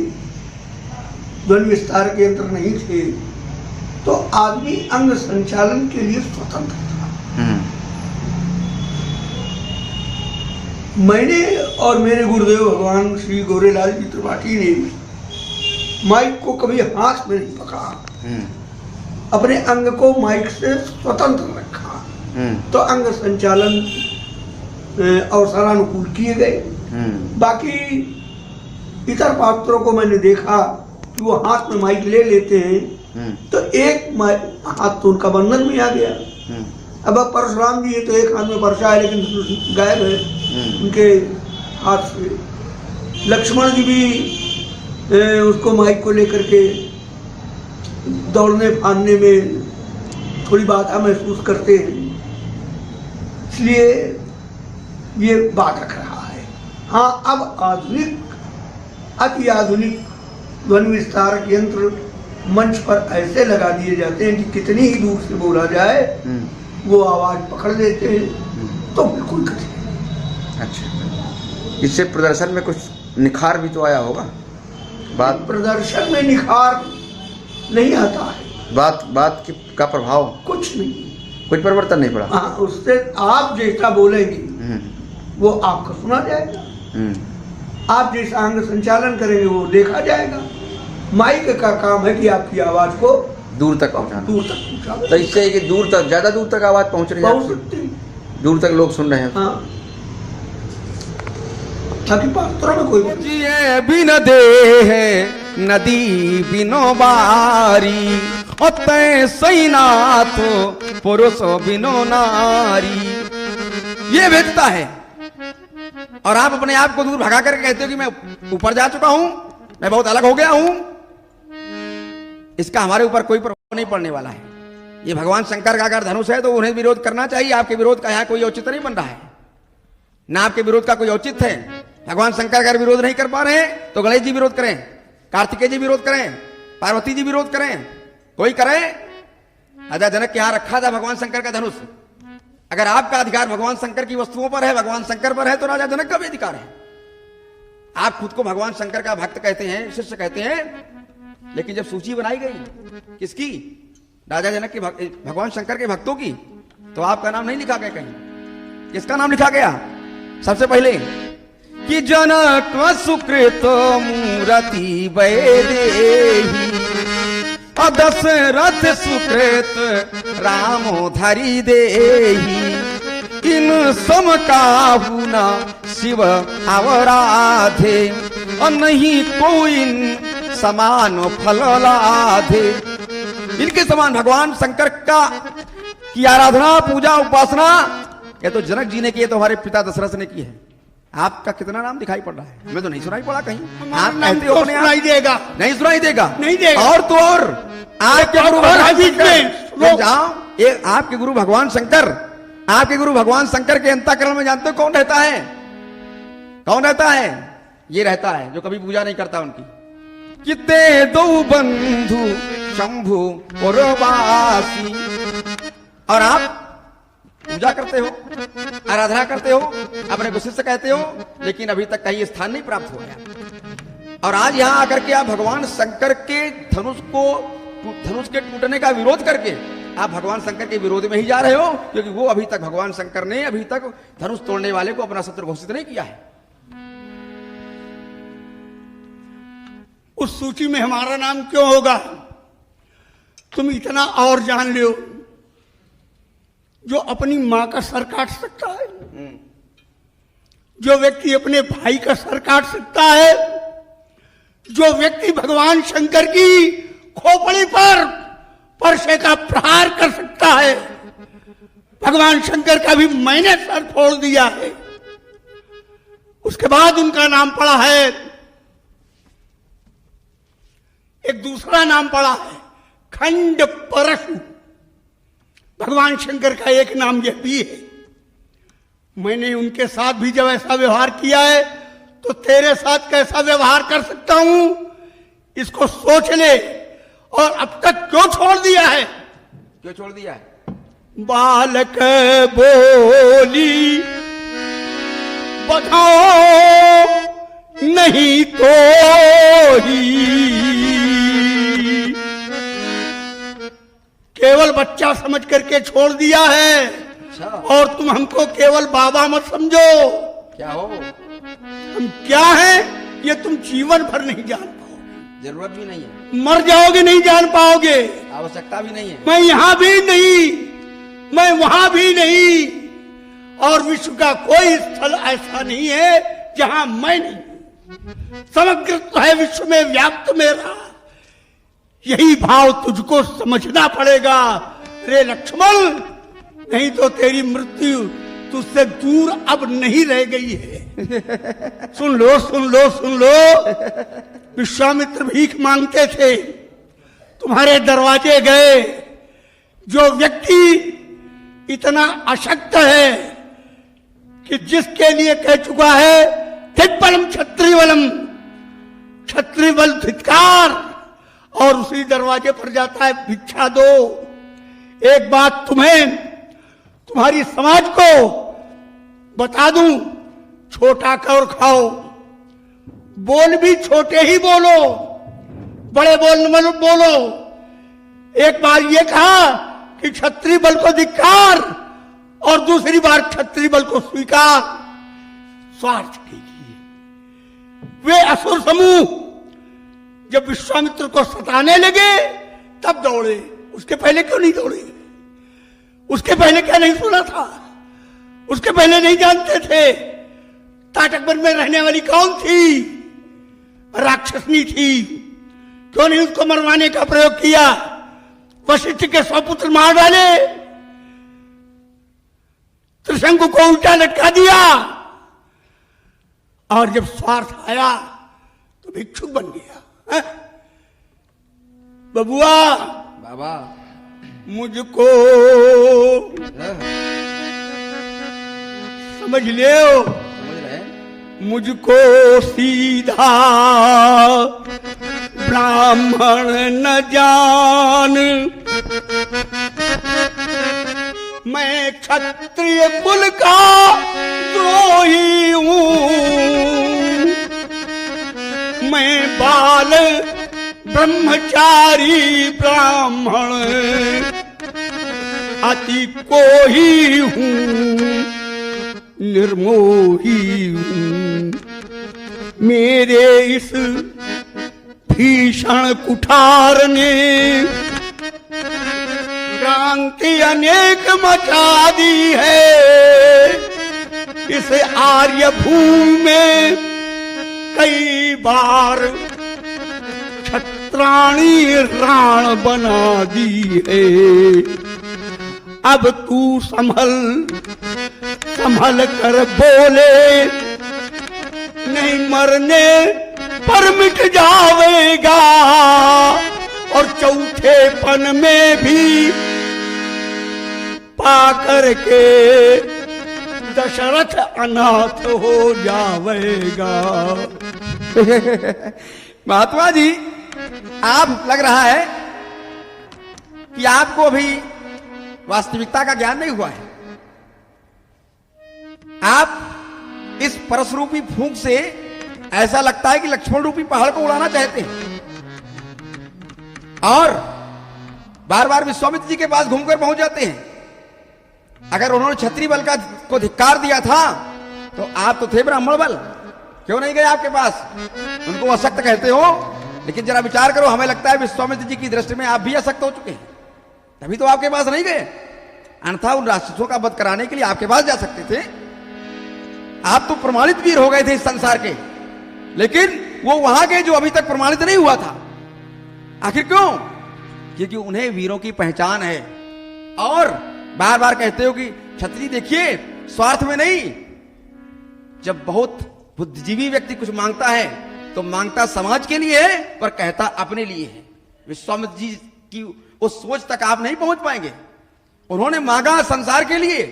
ध्वनि विस्तार के यंत्र नहीं थे, तो आदमी अंग संचालन के लिए स्वतंत्र था। मैंने और मेरे गुरुदेव भगवान श्री गौरेलाल जी त्रिपाठी ने माइक को कभी हाथ में नहीं पकड़ा, अपने अंग को माइक से स्वतंत्र रखा। तो अंग संचालन अवसरानुकूल किए गए। बाकी इतर पात्रों को मैंने देखा कि वो हाथ में माइक ले लेते हैं, तो एक हाथ तो उनका बंधन में आ गया। अब परशुराम जी है तो एक हाथ में परछा है लेकिन गायब है उनके हाथ से। लक्ष्मण जी भी उसको माइक को लेकर के दौड़ने फानने में थोड़ी बाधा महसूस करते हैं, इसलिए ये बाधक रहा है। हाँ, अब आधुनिक, अति आधुनिक ध्वनि विस्तारक यंत्र मंच पर ऐसे लगा दिए जाते हैं कि कितनी ही दूर से बोला जाए वो आवाज पकड़ लेते हैं, तो बिल्कुल कठिन। अच्छा, इससे प्रदर्शन में कुछ निखार भी तो आया होगा? बात प्रदर्शन में निखार नहीं आता है। बात का प्रभाव कुछ नहीं, कुछ परिवर्तन नहीं पड़ा। हाँ, उससे आप जैसा बोलेंगे वो आपको सुना जाएगा, आप जैसा अंग संचालन करेंगे वो देखा जाएगा। माइक का काम है कि आपकी आवाज को दूर तक पहुंचाना। दूर तक पहुंचाना। तो इससे कि दूर तक, ज्यादा दूर तक आवाज पहुंच सकती। दूर तक लोग सुन रहे हैं। हाँ, बाकी पात्रों में कोई बात नहीं। जिए बिन दे है नदी बिनो बारी, और तय सही नाथ पुरुष बिनो नारी। ये भेदता है, और आप अपने आप को दूर भगा कर कहते हो कि मैं ऊपर जा चुका हूं, मैं बहुत अलग हो गया हूं। इसका हमारे ऊपर कोई प्रभाव नहीं पड़ने वाला है। ये भगवान शंकर का अगर धनुष है तो उन्हें विरोध करना चाहिए। आपके विरोध का यहाँ कोई औचित्य नहीं बन रहा है, ना आपके विरोध का कोई औचित्य है। भगवान शंकर अगर विरोध नहीं कर पा रहे हैं तो गणेश जी विरोध करें, कार्तिकेय जी विरोध करें, पार्वती जी विरोध करें, कोई करे। राजा जनक के यहां रखा था भगवान शंकर का धनुष। अगर आपका अधिकार भगवान शंकर की वस्तुओं पर है, भगवान शंकर पर है, तो राजा जनक का भी अधिकार है। आप खुद को भगवान शंकर का भक्त कहते हैं, शिष्य कहते हैं, लेकिन जब सूची बनाई गई किसकी, राजा जनक के भगवान शंकर के भक्तों की, तो आपका नाम नहीं लिखा गया कहीं। किसका नाम लिखा गया? सबसे पहले कि जनक सुकृत मूर्ति वैदेही, दशरथ सुकृत रामो धरि देही, इन सम काहू न शिव अवराधे, और नहीं कोई समान फल लाधे। इनके समान भगवान शंकर का की आराधना, पूजा, उपासना ये तो जनक जी ने की है, तो हमारे पिता दशरथ ने की है। आपका कितना नाम दिखाई पड़ रहा है? हमें तो नहीं सुनाई पड़ा कहीं। आप कहते हो सुनाई देगा, नहीं सुनाई देगा, नहीं देगा। और तो और आपके गुरु भगवान शंकर, जाओ, ये आपके गुरु भगवान शंकर, आपके गुरु भगवान शंकर के अंतःकरण में जानते हो कौन रहता है? कौन रहता है? ये रहता है जो कभी पूजा नहीं करता उनकी। कितने दो बंधु शंभु और वासी, और आप पूजा करते हो, आराधना करते हो, अपने को शिष्य कहते हो, लेकिन अभी तक कहीं स्थान नहीं प्राप्त हो गया। और आज यहां आकर के आप भगवान शंकर के धनुष के टूटने का विरोध करके आप भगवान शंकर के विरोध में ही जा रहे हो, क्योंकि वो अभी तक भगवान शंकर ने अभी तक धनुष तोड़ने वाले को अपना शत्रु घोषित नहीं किया है। उस सूची में हमारा नाम क्यों होगा? तुम इतना और जान लो, जो अपनी मां का सर काट सकता है, जो व्यक्ति अपने भाई का सर काट सकता है, जो व्यक्ति भगवान शंकर की खोपड़ी पर परसे का प्रहार कर सकता है, भगवान शंकर का भी मैंने सर फोड़ दिया है। उसके बाद उनका नाम पड़ा है, एक दूसरा नाम पड़ा है खंड परशु। भगवान शंकर का एक नाम यह भी है। मैंने उनके साथ भी जब ऐसा व्यवहार किया है, तो तेरे साथ कैसा व्यवहार कर सकता हूं, इसको सोच ले। और अब तक क्यों छोड़ दिया है? क्यों छोड़ दिया है? बालक बोली बताओ नहीं तो ही, केवल बच्चा समझ करके छोड़ दिया है। अच्छा। और तुम हमको केवल बाबा मत समझो। क्या हो? हम क्या हैं ये तुम जीवन भर नहीं जान पाओगे। जरूरत भी नहीं है, मर जाओगे नहीं जान पाओगे। आवश्यकता भी नहीं है। मैं यहां भी नहीं, मैं वहां भी नहीं, और विश्व का कोई स्थल ऐसा नहीं है जहां मैं नहीं हूं। समग्र है विश्व में व्याप्त मेरा, यही भाव तुझको समझना पड़ेगा रे लक्ष्मण, नहीं तो तेरी मृत्यु तुझसे दूर अब नहीं रह गई है। सुन लो सुन लो सुन लो, विश्वामित्र भीख मांगते थे, तुम्हारे दरवाजे गए। जो व्यक्ति इतना अशक्त है कि जिसके लिए कह चुका है धिक्बलम क्षत्रिबलम, क्षत्रिय बल धिक्कार, और उसी दरवाजे पर जाता है भिक्षा दो। एक बात तुम्हें, तुम्हारी समाज को बता दूं, छोटा कर खाओ, बोल भी छोटे ही बोलो, बड़े बोल मत बोलो। एक बार ये कहा कि क्षत्रिय बल को धिक्कार, और दूसरी बार क्षत्रिय बल को स्वीकार। स्वार्थ कीजिए। वे असुर समूह जब विश्वामित्र को सताने लगे तब दौड़े, उसके पहले क्यों नहीं दौड़े? उसके पहले क्या नहीं सुना था? उसके पहले नहीं जानते थे ताटक वन में रहने वाली कौन थी? राक्षसनी थी। क्यों नहीं उसको मरवाने का प्रयोग किया? वशिष्ठ के 100 पुत्र मार डाले, त्रिशंकु को उल्टा लटका दिया, और जब स्वार्थ आया तो भिक्षुक बन गया। बबुआ बाबा मुझको समझ ले, समझ रहे? मुझको सीधा ब्राह्मण न जान, मैं क्षत्रिय कुल का द्रोही हूं, मैं बाल ब्रह्मचारी ब्राह्मण अति कोही हूं, निर्मोही हूं। मेरे इस भीषण कुठार ने क्रांति अनेक मचा दी है, इस आर्य भूमि में कई बार क्षत्राणी राण बना दी है। अब तू संभल कर बोले, नहीं मरने पर मिट जावेगा, और चौथेपन में भी पाकर के दशरथ अनाथ हो जावेगा। महात्मा जी, आप लग रहा है कि आपको अभी वास्तविकता का ज्ञान नहीं हुआ है। आप इस परस रूपी फूंक से ऐसा लगता है कि लक्ष्मण रूपी पहाड़ को उड़ाना चाहते हैं, और बार बार विश्वामित्र जी के पास घूमकर पहुंच जाते हैं। अगर उन्होंने क्षत्रिय बल को धिक्कार दिया था तो आप तो थे ब्राह्मण बल, क्यों नहीं गए आपके पास? उनको अशक्त कहते हो, लेकिन जरा विचार करो, हमें लगता है विश्वामित्र जी की दृष्टि में आप भी अशक्त हो चुके हैं, तभी तो आपके पास नहीं गए। अन्यथा उन राक्षसों का वध कराने के लिए आपके पास जा सकते थे। आप तो प्रमाणित वीर हो गए थे इस संसार के, लेकिन वो वहां के जो अभी तक प्रमाणित नहीं हुआ था। आखिर क्यों? क्योंकि उन्हें वीरों की पहचान है। और बार बार कहते हो कि क्षत्रिय देखिए स्वार्थ में नहीं, जब बहुत बुद्धिजीवी व्यक्ति कुछ मांगता है तो मांगता समाज के लिए है, पर कहता अपने लिए है। विश्वामित्र जी की उस सोच तक आप नहीं पहुंच पाएंगे। उन्होंने मांगा संसार के लिए।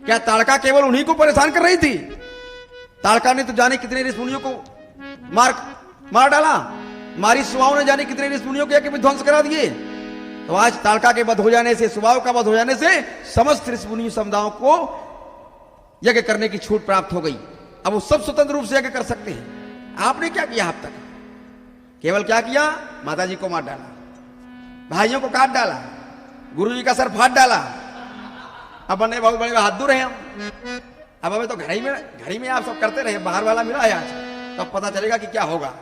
क्या ताड़का केवल उन्हीं को परेशान कर रही थी? ताड़का ने तो जाने कितने ऋषिमुनियों को मार डाला, मारी सुबाहु ने जाने कितने ऋषिमुनियों के विध्वंस करा दिए। तो आज ताड़का के वध हो जाने से, सुबाहु का वध हो जाने से समस्त ऋषिमुनि समुदायों को यज्ञ करने की छूट प्राप्त हो गई। अब वो सब स्वतंत्र रूप से यज्ञ कर सकते हैं। आपने क्या किया अब तक? केवल क्या किया? माता जी को मार डाला, भाइयों को काट डाला, गुरु जी का सर फाड़ डाला। अब बने बहुत बड़े बहादुर हैं हम। अब हमें तो घर ही में आप सब करते रहे, बाहर वाला मिला है आज, तब पता चलेगा कि क्या होगा।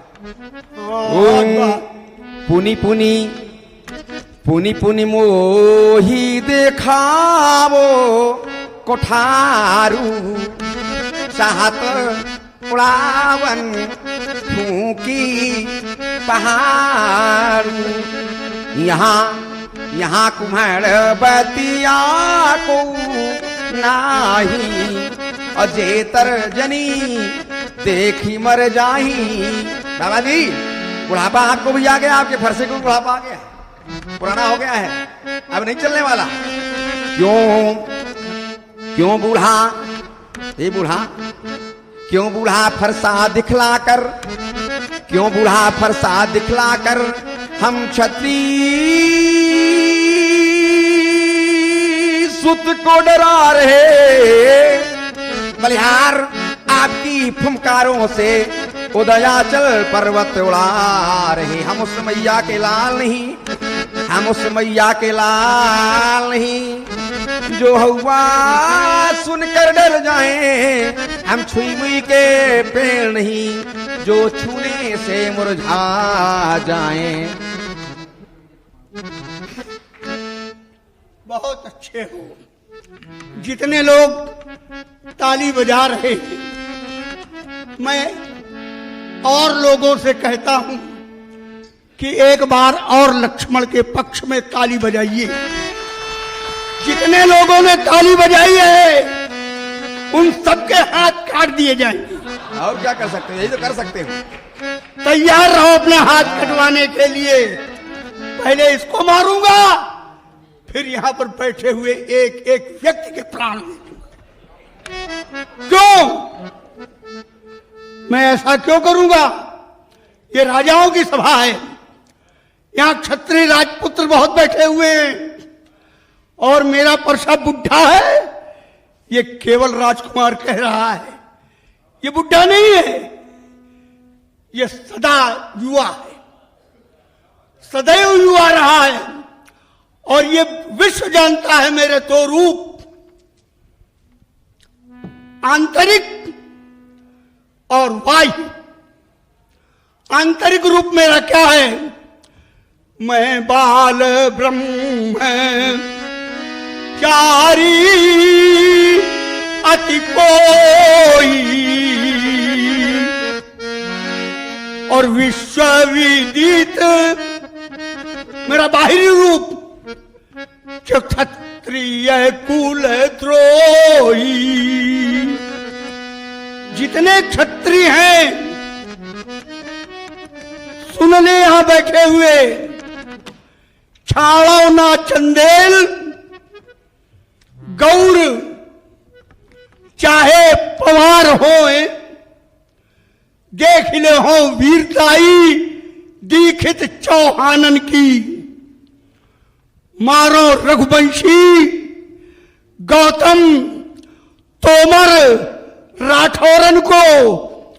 पुनी पुनी पुनी पुनी मोही देखावो कोठारू, चाहत उड़ावन फूकी पहाड़ू। यहाँ कुम्हार बतिया को नाही, अजेतर जनी देखी मर जाही। बाबा जी, बुढ़ापा आपको भी आ गया, आपके फरसे को बुढ़ापा आ गया, पुराना हो गया है, अब नहीं चलने वाला। क्यों बूढ़ा, ये बूढ़ा क्यों बूढ़ा फरसा दिखला कर, क्यों बूढ़ा फरसा दिखला कर हम क्षत्रिय सुत को डरा रहे। बलिहार आपकी फुमकारों से उदयाचल पर्वत उड़ा रहे। हम उस मैया के लाल नहीं, हम उस मैया के लाल नहीं जो हुआ सुनकर डर जाए। हम छुई मुई के पेड़ नहीं जो छूने से मुरझा जाएं। बहुत अच्छे हो, जितने लोग ताली बजा रहे हैं, मैं और लोगों से कहता हूं कि एक बार और लक्ष्मण के पक्ष में ताली बजाइए। जितने लोगों ने ताली बजाई है उन सबके हाथ काट दिए जाएंगे। और क्या कर सकते हो, यही तो कर सकते हो। तैयार रहो अपने हाथ कटवाने के लिए। पहले इसको मारूंगा, फिर यहां पर बैठे हुए एक एक व्यक्ति के प्राण ले लूंगा। क्यों? मैं ऐसा क्यों करूंगा? ये राजाओं की सभा है, यहां क्षत्रिय राजपुत्र बहुत बैठे हुए हैं और मेरा परसा बुढ़ा है। ये केवल राजकुमार कह रहा है, ये बुढ़ा नहीं है, ये सदा युवा है, सदैव युवा रहा है। और ये विश्व जानता है मेरे दो रूप, आंतरिक और बाह्य। आंतरिक रूप मेरा क्या है? मैं बाल ब्रह्म चारी अति कोई और विश्वविदित मेरा बाहरी रूप जो क्षत्रिय कुल द्रोही। जितने क्षत्रिय हैं सुन ले यहां बैठे हुए, छाड़ो ना चंदेल गौर चाहे पवार होए, देख ले हो वीरताई दीक्षित चौहानन की। मारो रघुवंशी गौतम तोमर राठौरन को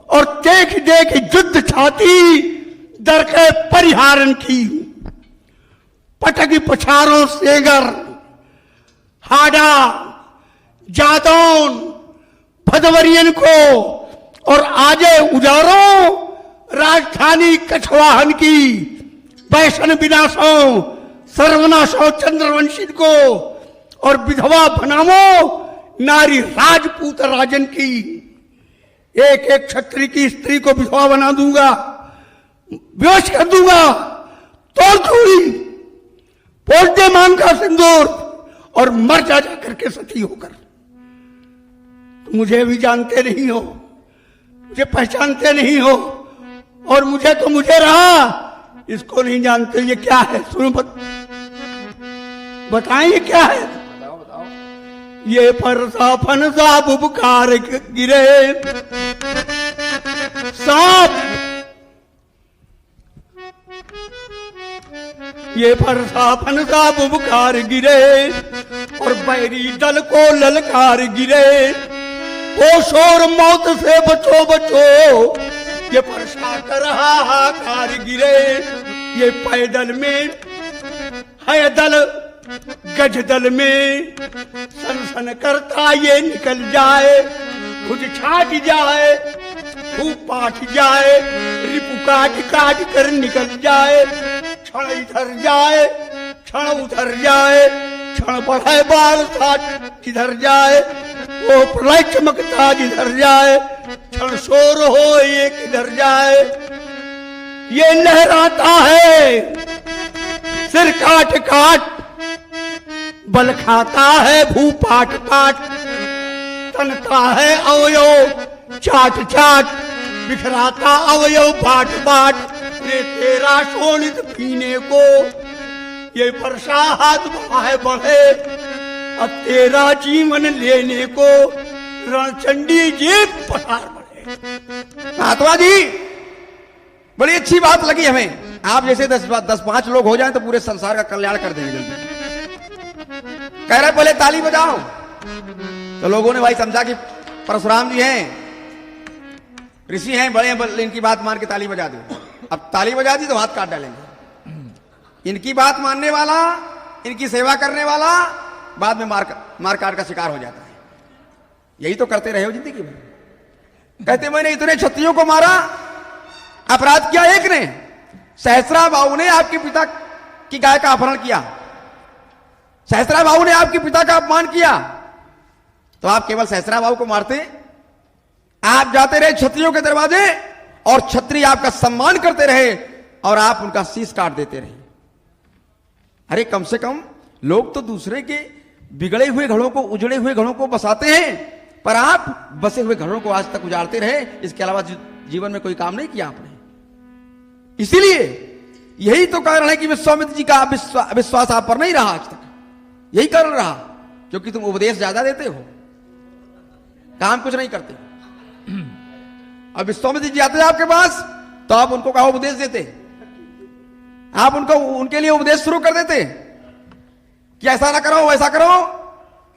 और देख देख युद्ध छाती दर के परिहारन की। पटकी पछारों सेगर हाडा जादौन भदवरियन को और आजे उजारों राजधानी कछवाहन की। वैष्ण विनाशों सर्वनाशों चंद्रवंशी को और विधवा बनामो नारी राजपूत राजन की। एक एक क्षत्रिय की स्त्री को विधवा बना दूंगा, बेहोश कर दूंगा, तोड़ दूंगी, पोष दे मांग का सिंदूर और मर जा करके सती होकर। तो मुझे भी जानते नहीं हो, मुझे पहचानते नहीं हो, और मुझे तो मुझे रहा, इसको नहीं जानते। ये क्या है? सुनो बताएं ये क्या है? ये फरसा फनसा बुबकार गिरे सांप, ये फरसा फनसा बुबकार गिरे और बैरी दल को ललकार गिरे। ओ शोर मौत से बचो बचो, ये फरसा कर हाहाकार गिरे। ये पैदल में है दल गज दल में सन करता ये निकल जाए, खुद छाट जाए, खूब पाट जाए, रिपु काट काट कर निकल जाए। क्षण इधर जाए, क्षण उधर जाए, क्षण बढ़े बाल साठ इधर जाए, वो प्रलय चमकता जिधर जाए, क्षण शोर हो एक इधर जाए। ये लहराता है सिर काट काट, बल खाता है भू पाट पाट, तनता है अवयव चाट चाट, बिखराता अवयव बाट बाट। रे तेरा शोणित पीने को ये वर्षा हाथ बढ़ाए बढ़े, अब तेरा जीवन लेने को रणचंडी जेब पसार बढ़े। महात्मा जी बड़ी अच्छी बात लगी हमें। आप जैसे 10-5 लोग हो जाएं तो पूरे संसार का कल्याण कर देंगे जल्दी। कह रहे पहले ताली बजाओ, तो लोगों ने भाई समझा कि परशुराम जी हैं, ऋषि हैं, बड़े हैं, इनकी बात मान के ताली बजा दो। अब ताली बजा दी तो हाथ काट डालेंगे। इनकी बात मानने वाला, इनकी सेवा करने वाला बाद में मार काट का शिकार हो जाता है। यही तो करते रहे हो जिंदगी में। कहते मैंने इतने क्षत्रियों को मारा, अपराध किया एक ने, सहस्रा बाहु ने आपके पिता की गाय का अपहरण किया, सहस्रा बाहु ने आपके पिता का अपमान किया, तो आप केवल सहस्राबाहु को मारते? आप जाते रहे क्षत्रियों के दरवाजे और क्षत्रिय आपका सम्मान करते रहे और आप उनका शीश काट देते रहे। अरे कम से कम लोग तो दूसरे के बिगड़े हुए घरों को, उजड़े हुए घरों को बसाते हैं, पर आप बसे हुए घरों को आज तक उजाड़ते रहे। इसके अलावा जीवन में कोई काम नहीं किया आपने। इसीलिए यही तो कारण है कि विश्वामित्र जी का विश्वास आप पर नहीं रहा आज तक। यही कारण रहा, क्योंकि तुम उपदेश ज्यादा देते हो, काम कुछ नहीं करते। अब विश्वामित्र जी आते आपके पास तो आप उनको कहा उपदेश देते, आप उनको उनके लिए उपदेश शुरू कर देते कि ऐसा ना करो वैसा करो,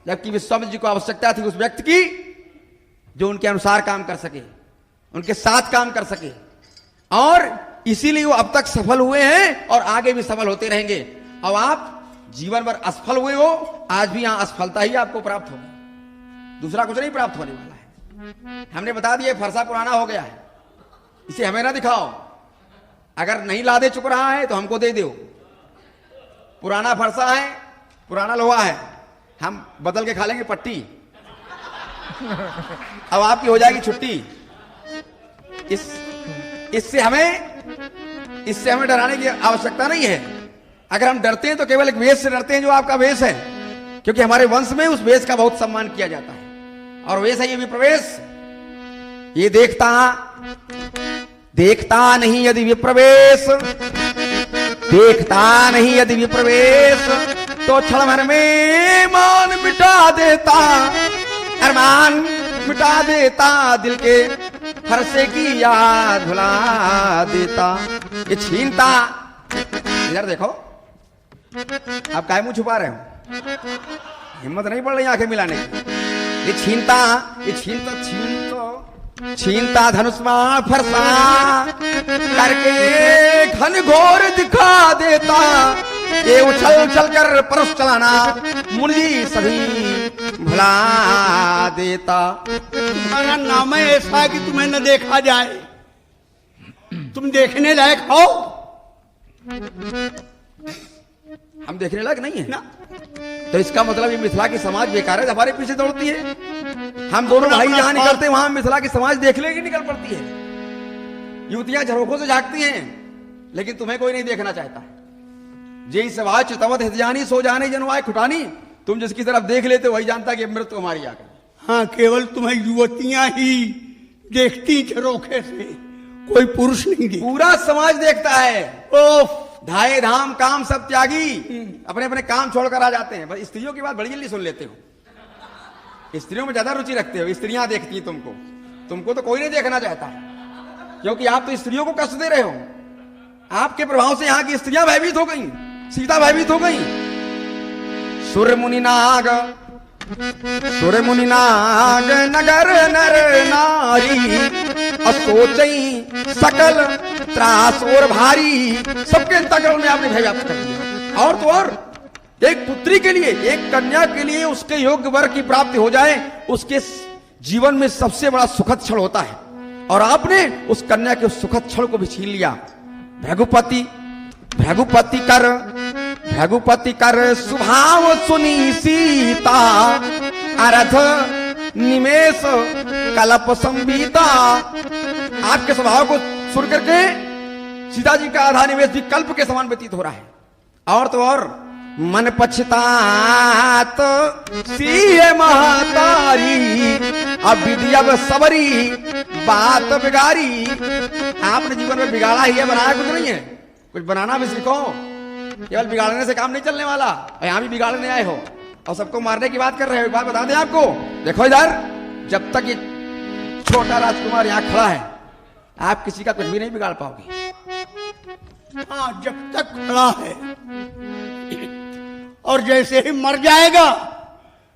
जबकि विश्वामित्र जी को आवश्यकता थी उस व्यक्ति की जो उनके अनुसार काम कर सके, उनके साथ काम कर सके, और इसीलिए वो अब तक सफल हुए हैं और आगे भी सफल होते रहेंगे। अब आप जीवन भर असफल हुए हो, आज भी यहां असफलता ही आपको प्राप्त होगी, दूसरा कुछ नहीं प्राप्त होने वाला है। हमने बता दिया फरसा पुराना हो गया है, इसे हमें ना दिखाओ। अगर नहीं लादे चुक रहा है तो हमको दे दो। पुराना फरसा है, पुराना लोहा है, हम बदल के खा लेंगे पट्टी। अब आपकी हो जाएगी छुट्टी। इससे हमें डराने की आवश्यकता नहीं है। अगर हम डरते हैं तो केवल एक वेश से डरते हैं जो आपका वेश है, क्योंकि हमारे वंश में उस वेश का बहुत सम्मान किया जाता है, और वेश है ये विप्रवेश। ये देखता नहीं यदि विप्रवेश, देखता नहीं यदि विप्रवेश, तो क्षण भर में मान मिटा देता, अरमान मिटा देता, दिल के फरसे की याद भुला देता। ये छीनता, इधर देखो, आप काहे मुंह छुपा रहे हो? हिम्मत नहीं पड़ रही आंखें मिलाने की। ये छीनता धनुष्मान फरसा करके घन घोर दिखा देता। ये उछल कर परस चलाना मुरली सभी भुला देता। तुम्हारा नाम है ऐसा कि तुम्हें न देखा जाए, तुम देखने लायक हो? हम देखने लायक नहीं है ना। तो इसका मतलब ये मिथिला की समाज बेकार है, हमारे पीछे दौड़ती है। हम दोनों भाई जहां निकलते वहां मिथिला की समाज देखने की निकल पड़ती है। युवतियां झरोखों से झांकती हैं, लेकिन तुम्हें कोई नहीं देखना चाहता। जय सवाज चितवत हितजानी सो जाने जनवाए खुटानी। तुम जिसकी तरफ देख लेते वही जानता कि मृत्यु हमारी आ गई। हाँ, केवल तुम्हें युवतियां ही देखती झरोखे से, कोई पुरुष नहीं देखता। पूरा समाज देखता है। ओफ, धाये धाम काम सब त्यागी अपने अपने काम छोड़कर आ जाते हैं। बस स्त्रियों की बात बड़ी जल्दी सुन लेते हो, स्त्रियों में ज्यादा रुचि रखते हो। स्त्रियां देखती हैं तुमको तो कोई नहीं देखना चाहता, क्योंकि आप तो स्त्रियों को कष्ट दे रहे हो। आपके प्रभाव से यहाँ की स्त्रियां भयभीत हो गई, सीता भयभीत हो गई। सुर मुनि नाग नगर नर नारी, असोचई सकल त्रास और भारी। सबके अंतःकरण में आपने भय व्याप्त कर दिया। और तो और एक पुत्री के लिए, एक कन्या के लिए उसके योग्य वर की प्राप्ति हो जाए, उसके जीवन में सबसे बड़ा सुखद क्षण होता है, और आपने उस कन्या के उस सुखद क्षण को भी छीन लिया। भृगुपति कर स्वभाव सुनी सीता, अरथ निमेष कलप संबीता। आपके स्वभाव को सुन करके सीता जी का आधा निवेश भी कल्प के समान व्यतीत हो रहा है। और तो और मन पछतात सीए महतारी, अब विधि अब सबरी बात बिगाड़ी। आपने जीवन में बिगाड़ा ही है, बनाया कुछ नहीं है। कुछ बनाना भी सीखो, केवल बिगाड़ने से काम नहीं चलने वाला। यहां भी बिगाड़ने आए हो और सबको मारने की बात कर रहे हो। एक बात बता दें आपको, देखो इधर, जब तक ये छोटा राजकुमार यहां खड़ा है, आप किसी का कुछ भी नहीं बिगाड़ पाओगे। हाँ, जब तक खड़ा है, और जैसे ही मर जाएगा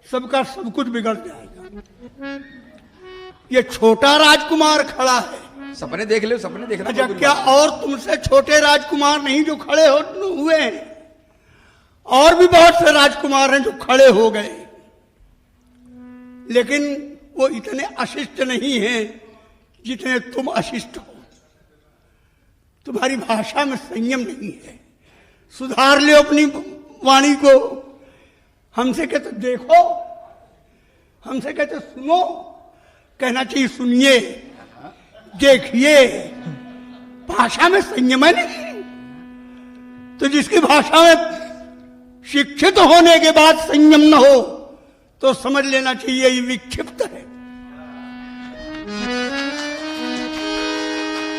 सबका सब कुछ बिगड़ जाएगा। ये छोटा राजकुमार खड़ा है, सपने देख ले, सपने देखना। अच्छा, क्या और तुमसे छोटे राजकुमार नहीं जो खड़े हुए हैं? और भी बहुत से राजकुमार हैं जो खड़े हो गए, लेकिन वो इतने अशिष्ट नहीं हैं जितने तुम अशिष्ट हो। तुम्हारी भाषा में संयम नहीं है, सुधार ले अपनी वाणी को। हमसे कहते देखो हमसे कहते सुनो, कहना चाहिए सुनिए, देखिए। भाषा में संयम है नहीं, तो जिसकी भाषा में शिक्षित होने के बाद संयम न हो तो समझ लेना चाहिए ये विक्षिप्त है।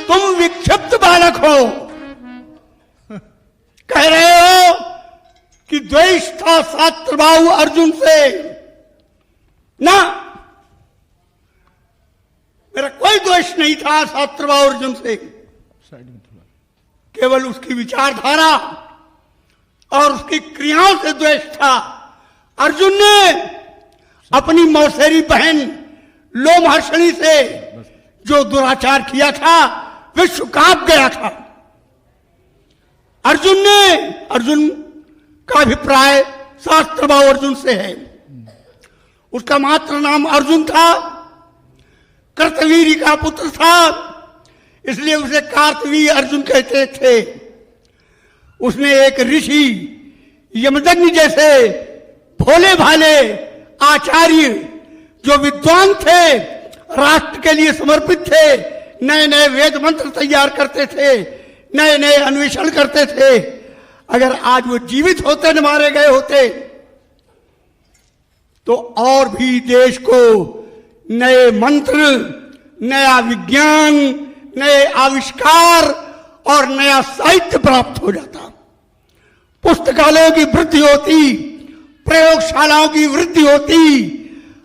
तुम विक्षिप्त बालक हो। कह रहे हो कि द्वेष था शास्त्रबाहु अर्जुन से। ना, मेरा कोई द्वेष नहीं था शास्त्रबाहु अर्जुन से, केवल उसकी विचारधारा और उसकी क्रियाओं से द्वेष था। अर्जुन ने अपनी मौसेरी बहन लोमहर्षणी से जो दुराचार किया था, विश्व कांप गया था। अर्जुन का अभिप्राय शास्त्रबाहु अर्जुन से है। उसका मात्र नाम अर्जुन था, कर्तवीर्य का पुत्र था, इसलिए उसे कार्तवीर्य अर्जुन कहते थे। उसने एक ऋषि यमदग्नि जैसे भोले भाले आचार्य जो विद्वान थे, राष्ट्र के लिए समर्पित थे, नए नए वेद मंत्र तैयार करते थे, नए नए अन्वेषण करते थे, अगर आज वो जीवित होते न मारे गए होते तो और भी देश को नए मंत्र, नया विज्ञान, नए आविष्कार और नया साहित्य प्राप्त हो जाता। पुस्तकालयों की वृद्धि होती, प्रयोगशालाओं की वृद्धि होती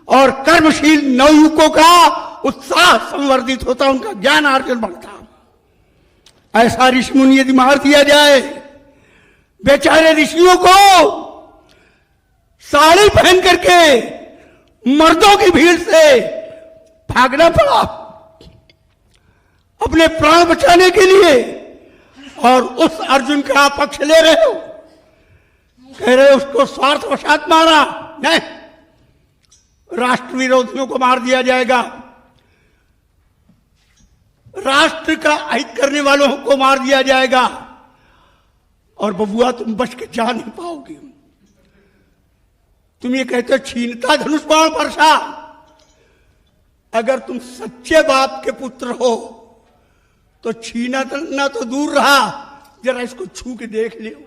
और कर्मशील नवयुवकों का उत्साह संवर्धित होता, उनका ज्ञान अर्जन बढ़ता। ऐसा ऋषि मुनि यदि मार दिया जाए, बेचारे ऋषियों को साड़ी पहन करके मर्दों की भीड़ से भागना पड़ा अपने प्राण बचाने के लिए, और उस अर्जुन का आप पक्ष ले रहे हो, कह रहे उसको स्वार्थवशात मारा। नहीं, राष्ट्र विरोधियों को मार दिया जाएगा, राष्ट्र का अहित करने वालों को मार दिया जाएगा, और बबुआ तुम बच के जा नहीं पाओगे। तुम ये कहते हो छीनता धनुष बाण वर्षा। अगर तुम सच्चे बाप के पुत्र हो तो छीनना तो दूर रहा, जरा इसको छू के देख लियो।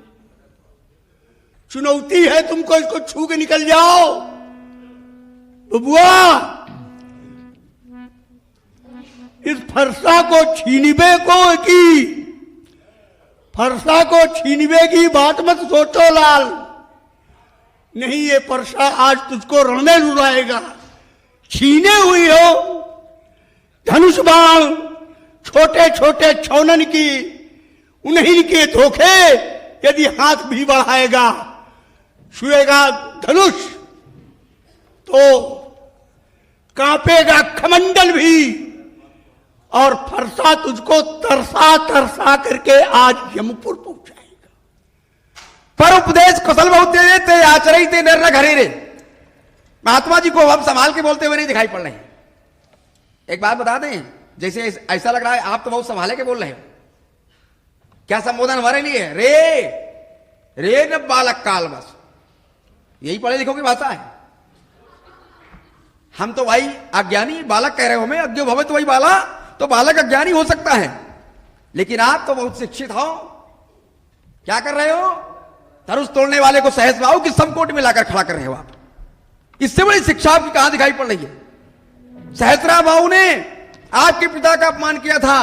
चुनौती है तुमको, इसको छू के निकल जाओ बबुआ। इस फरसा को छीनिबे की बात मत सोचो लाल। नहीं, ये फरसा आज तुझको रण में लुढ़ाएगा। छीने हुई हो धनुष बाण, छोटे छोटे छौनन की, उन्हीं के धोखे यदि हाथ भी बढ़ाएगा, छुएगा धनुष तो कांपेगा खमंडल भी, और फरसा तुझको तरसा तरसा करके आज यमपुर पहुंचाएगा। पर उपदेश कुशल बहुत देते आचरित थे नर घरे रे। महात्मा जी को हम संभाल के बोलते हुए नहीं दिखाई पड़ रहे हैं। एक बात बता दें, जैसे ऐसा लग रहा है आप तो बहुत संभाले के बोल रहे हो। क्या संबोधन हमारे लिए? रे न बालक काल बस, यही पढ़े लिखों की भाषा है। हम तो भाई अज्ञानी बालक कह रहे हो, मैं अज्ञो भवे तो वही बाला, तो बालक अज्ञानी हो सकता है, लेकिन आप तो बहुत शिक्षित हो। क्या कर रहे हो? धनुष तोड़ने वाले को सहस्त्रबाहु की समकोट में लाकर खड़ा कर रहे हो आप। इससे बड़ी शिक्षा आपकी कहां दिखाई पड़ रही है? सहस्त्रबाहु ने आपके पिता का अपमान किया था,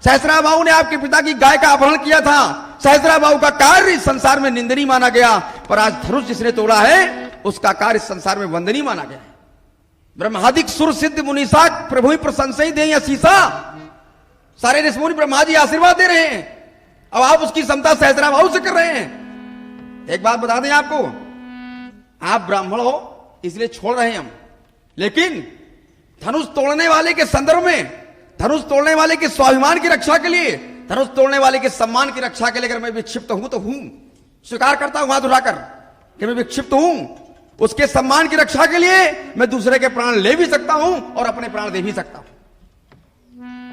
सहस्त्रबाहु ने आपके पिता की गाय का अपहरण किया था, सहस्त्रबाहु का कार्य इस संसार में निंदनीय माना गया, पर आज धनुष जिसने तोड़ा है उसका कार्य इस संसार में वंदनीय माना गया है। ब्रह्मादिक सुर सिद्ध मुनीसा प्रभु ही प्रशंसा ही दे शीशा। सारे ऋषि मुनि ब्रह्मा जी आशीर्वाद दे रहे हैं, अब आप उसकी क्षमता सहस्त्रबाहु से कर रहे हैं। एक बात बता दें आपको, आप ब्राह्मण हो इसलिए छोड़ रहे हैं हम, लेकिन धनुष तोड़ने वाले के संदर्भ में, धनुष तोड़ने वाले के स्वाभिमान की रक्षा के लिए, धनुष तोड़ने वाले के सम्मान की रक्षा के लिए अगर मैं विक्षिप्त हूं तो हूं, स्वीकार करता हूं हाथ उठाकर कि मैं विक्षिप्त हूं। उसके सम्मान की रक्षा के लिए मैं दूसरे के प्राण ले भी सकता हूं और अपने प्राण दे भी सकता हूं।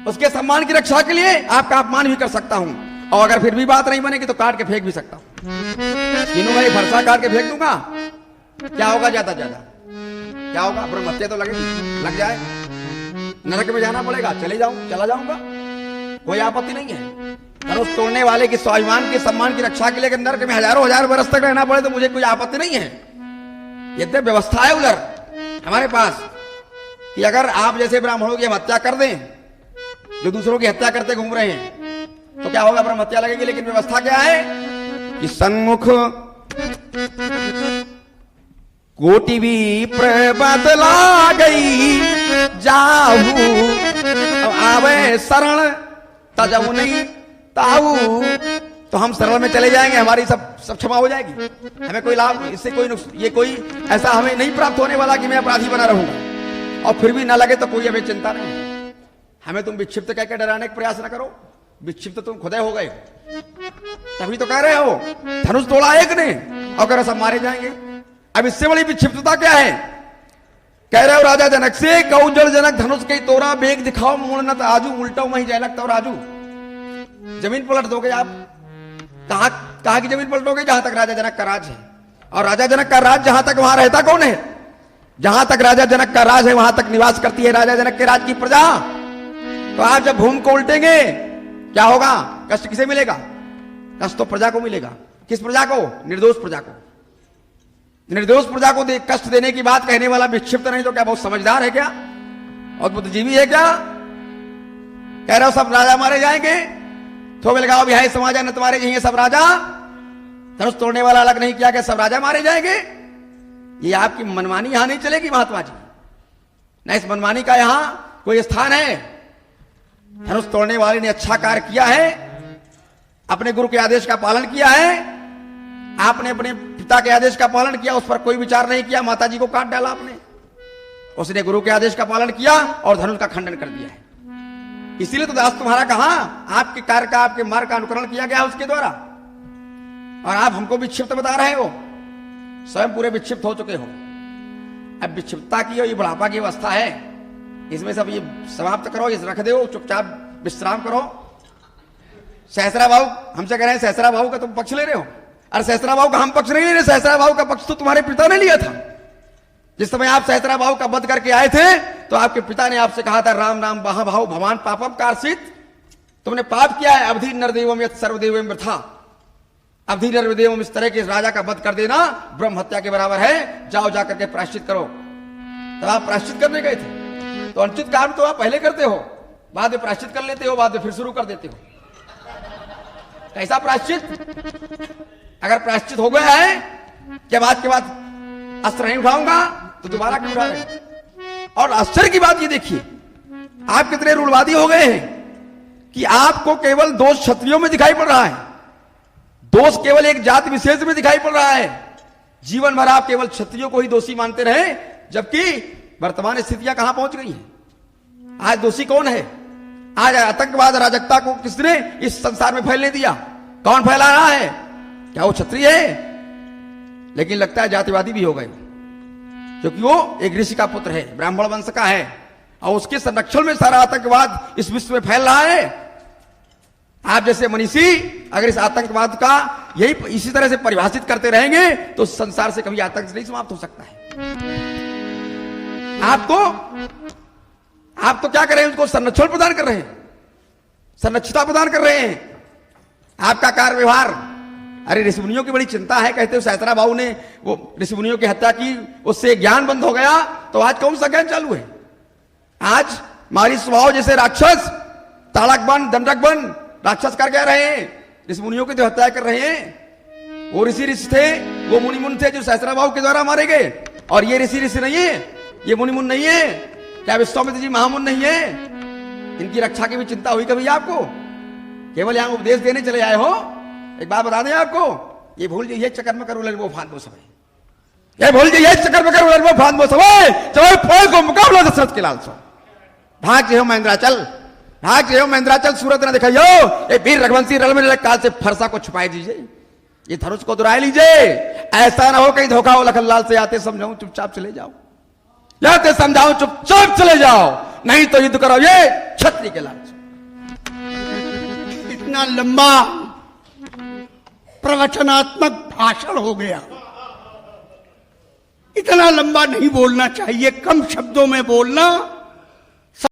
उसके सम्मान की रक्षा के लिए आपका अपमान भी कर सकता हूं, और अगर फिर भी बात नहीं बनेगी तो काट के फेंक भी सकता हूं। तीनों भाई फरसा काट के फेंक दूंगा, क्या होगा? ज्यादा ज्यादा क्या होगा? ब्रह्म हत्या तो लगेगी, लग जाए, नरक में जाना पड़ेगा, चला जाऊंगा, कोई आपत्ति नहीं है। धनुष तोड़ने वाले की स्वाभिमान के सम्मान की रक्षा के लिए नरक में हजार वर्ष तक रहना पड़े तो मुझे कोई आपत्ति नहीं है। यद्यपि व्यवस्था है उधर हमारे पास कि अगर आप जैसे ब्राह्मणों की हम हत्या कर दें, जो दूसरों की हत्या करते घूम रहे हैं, तो क्या होगा? ब्रह्म हत्या लगेगी। लेकिन व्यवस्था क्या है कि सन्मुख कोटि भी बदला गई जाहू, आवे शरण तजऊ नहीं ताऊ, तो हम सरल में चले जाएंगे, हमारी सब क्षमा हो जाएगी, हमें कोई लाभ इससे ये कोई ऐसा हमें नहीं प्राप्त होने वाला कि मैं अपराधी बना रहूंगा। और फिर भी ना लगे तो कोई हमें चिंता नहीं, हमें तुम विक्षिप्त कहकर डराने का प्रयास न करो, विक्षिप्त तुम खुदे हो गए, तभी तो कह रहे हो धनुष तोड़ा एक ने और कह रहे सब मारे जाएंगे। अब इससे बड़ी विक्षिप्तता क्या है? कह रहे हो राजा जनक से, कौजल जनक धनुष के तोरा, बेग दिखाओ मूल न आजू, उल्टा वहीं जैनक तो राजू। जमीन पलट दोगे आप? कहा की जमीन पलटोगे? जहां तक राजा जनक का राज है, और राजा जनक का राज जहां तक, वहां रहता कौन है? जहां तक राजा जनक का राज है वहां तक निवास करती है राजा जनक के राज की प्रजा। तो आप जब भूमि को उल्टेंगे क्या होगा? कष्ट किसे मिलेगा? कष्ट तो प्रजा को मिलेगा। किस प्रजा को? निर्दोष प्रजा को। निर्दोष प्रजा को कष्ट देने की बात कहने वाला विक्षिप्त नहीं तो क्या बहुत समझदार है क्या? और बुद्धिजीवी है क्या? कह रहे हो सब राजा मारे जाएंगे, थोबे लगाओ बिहाई समाज न तुम्हारे यही सब राजा। धनुष तोड़ने वाला अलग नहीं किया कि सब राजा मारे जाएंगे। ये आपकी मनमानी यहां नहीं चलेगी महात्मा जी, न इस मनमानी का यहां कोई स्थान है। धनुष तोड़ने वाले ने अच्छा कार्य किया है, अपने गुरु के आदेश का पालन किया है, आपने अपने पिता के आदेश का पालन किया, उस पर कोई विचार नहीं किया, माता जी को काट डाला आपने। उसने गुरु के आदेश का पालन किया और धनुष का खंडन कर दिया है। इसीलिए तो दास तुम्हारा कहा, आपके कार्य का, आपके मार्ग का अनुकरण किया गया उसके द्वारा, और आप हमको विक्षिप्त बता रहे हो, स्वयं पूरे विक्षिप्त हो चुके हो। अब विक्षिप्तता की ये बुढ़ापा की अवस्था है, इसमें सब ये समाप्त करो, इस रख दो, चुपचाप विश्राम करो। सहसरा भाव हमसे कह रहे हैं, सहसरा भाव का तुम पक्ष ले रहे हो। अरे सहसरा भाव का हम पक्ष नहीं ले रहे, सहसरा भाव का पक्ष तो तुम्हारे पिता ने लिया था। जिस समय आप सहसरा भाव का वध करके आए थे तो आपके पिता ने आपसे कहा था, राम नाम महाभाव भगवान पापम कार्षित, तुमने पाप किया है, अवधि नरदेवम यत् सर्वदेवम वृथा, अवधि नरदेवम, इस तरह के राजा का वध कर देना ब्रह्म हत्या के बराबर है, जाओ जाकर के प्रायश्चित करो। तब आप प्रायश्चित करने गए थे, तो अनुचित काम तो आप पहले करते हो, बाद में प्रायश्चित कर लेते हो, बाद में फिर शुरू कर देते हो। कैसा प्रायश्चित? अगर प्रायश्चित हो गया है कि बाद के बाद अस्त्र नहीं उठाऊंगा तो दोबारा क्यों उठा रहे? और आश्चर्य की बात ये देखिए, आप कितने रूढ़वादी हो गए हैं कि आपको केवल दोष क्षत्रियों में दिखाई पड़ रहा है, दोष केवल एक जाति विशेष में दिखाई पड़ रहा है। जीवन भर आप केवल क्षत्रियों को ही दोषी मानते रहे, जबकि वर्तमान स्थितियां कहां पहुंच गई हैं। आज दोषी कौन है? आज आतंकवाद अराजकता को किसने इस संसार में फैलने दिया? कौन फैला रहा है? क्या वो क्षत्रिय है? लेकिन लगता है जातिवादी भी हो गए, क्योंकि वो एक ऋषि का पुत्र है, ब्राह्मण वंश का है, और उसके संरक्षण में सारा आतंकवाद इस विश्व में फैल रहा है। आप जैसे मनीषी अगर इस आतंकवाद का यही इसी तरह से परिभाषित करते रहेंगे तो संसार से कभी आतंक नहीं समाप्त हो सकता है। आप तो क्या कर रहे हैं? उसको संरक्षण प्रदान कर रहे हैं, संरक्षिता प्रदान कर रहे हैं। आपका कार्य व्यवहार, अरे ऋषि मुनियों की बड़ी चिंता है, कहते हो सहसरा बाबू ने वो ऋषि मुनियों की हत्या की, उससे ज्ञान बंद हो गया, तो आज कौन सा ज्ञान चालू है? आज मारी स्वभाव जैसे राक्षस, ताड़क बन, दंडक बन, राक्षस कर क्या रहे हैं? ऋषि मुनियों की जो हत्या कर रहे हैं। वो ऋषि थे, वो मुनि मुन थे जो सहसरा बाबू के द्वारा मारे गए, और ये ऋषि नहीं है, ये मुनि मुन नहीं है। क्या विश्वामित्र जी महामुन नहीं है? इनकी रक्षा की भी चिंता हुई कभी आपको? केवल यहां उपदेश देने चले आए हो? एक बात बता दें आपको, ये भूल जाइए चक्कर में करो लड़बो फांद बो समय, ये भूल जाइए चक्कर में करो लड़बो फांद बो समय, चलो फौज को मुकाबला दशरथ के लाल सो। भाग जे हो महेंद्राचल, भाग जे हो महेंद्राचल, सूरत न दिखाइयो, ये वीर रघुवंशी रण में काल से फरसा को छुपाए दीजिए, ये धनुष को दुराए लीजिए, ऐसा ना हो कहीं धोखा हो लखन लाल से। आते समझाऊं चुपचाप चले जाओ, जाते समझाऊं चुपचाप चले जाओ, नहीं तो युद्ध करो ये छत्री के लाल से। इतना लंबा प्रवचनात्मक भाषण हो गया, इतना लंबा नहीं बोलना चाहिए, कम शब्दों में बोलना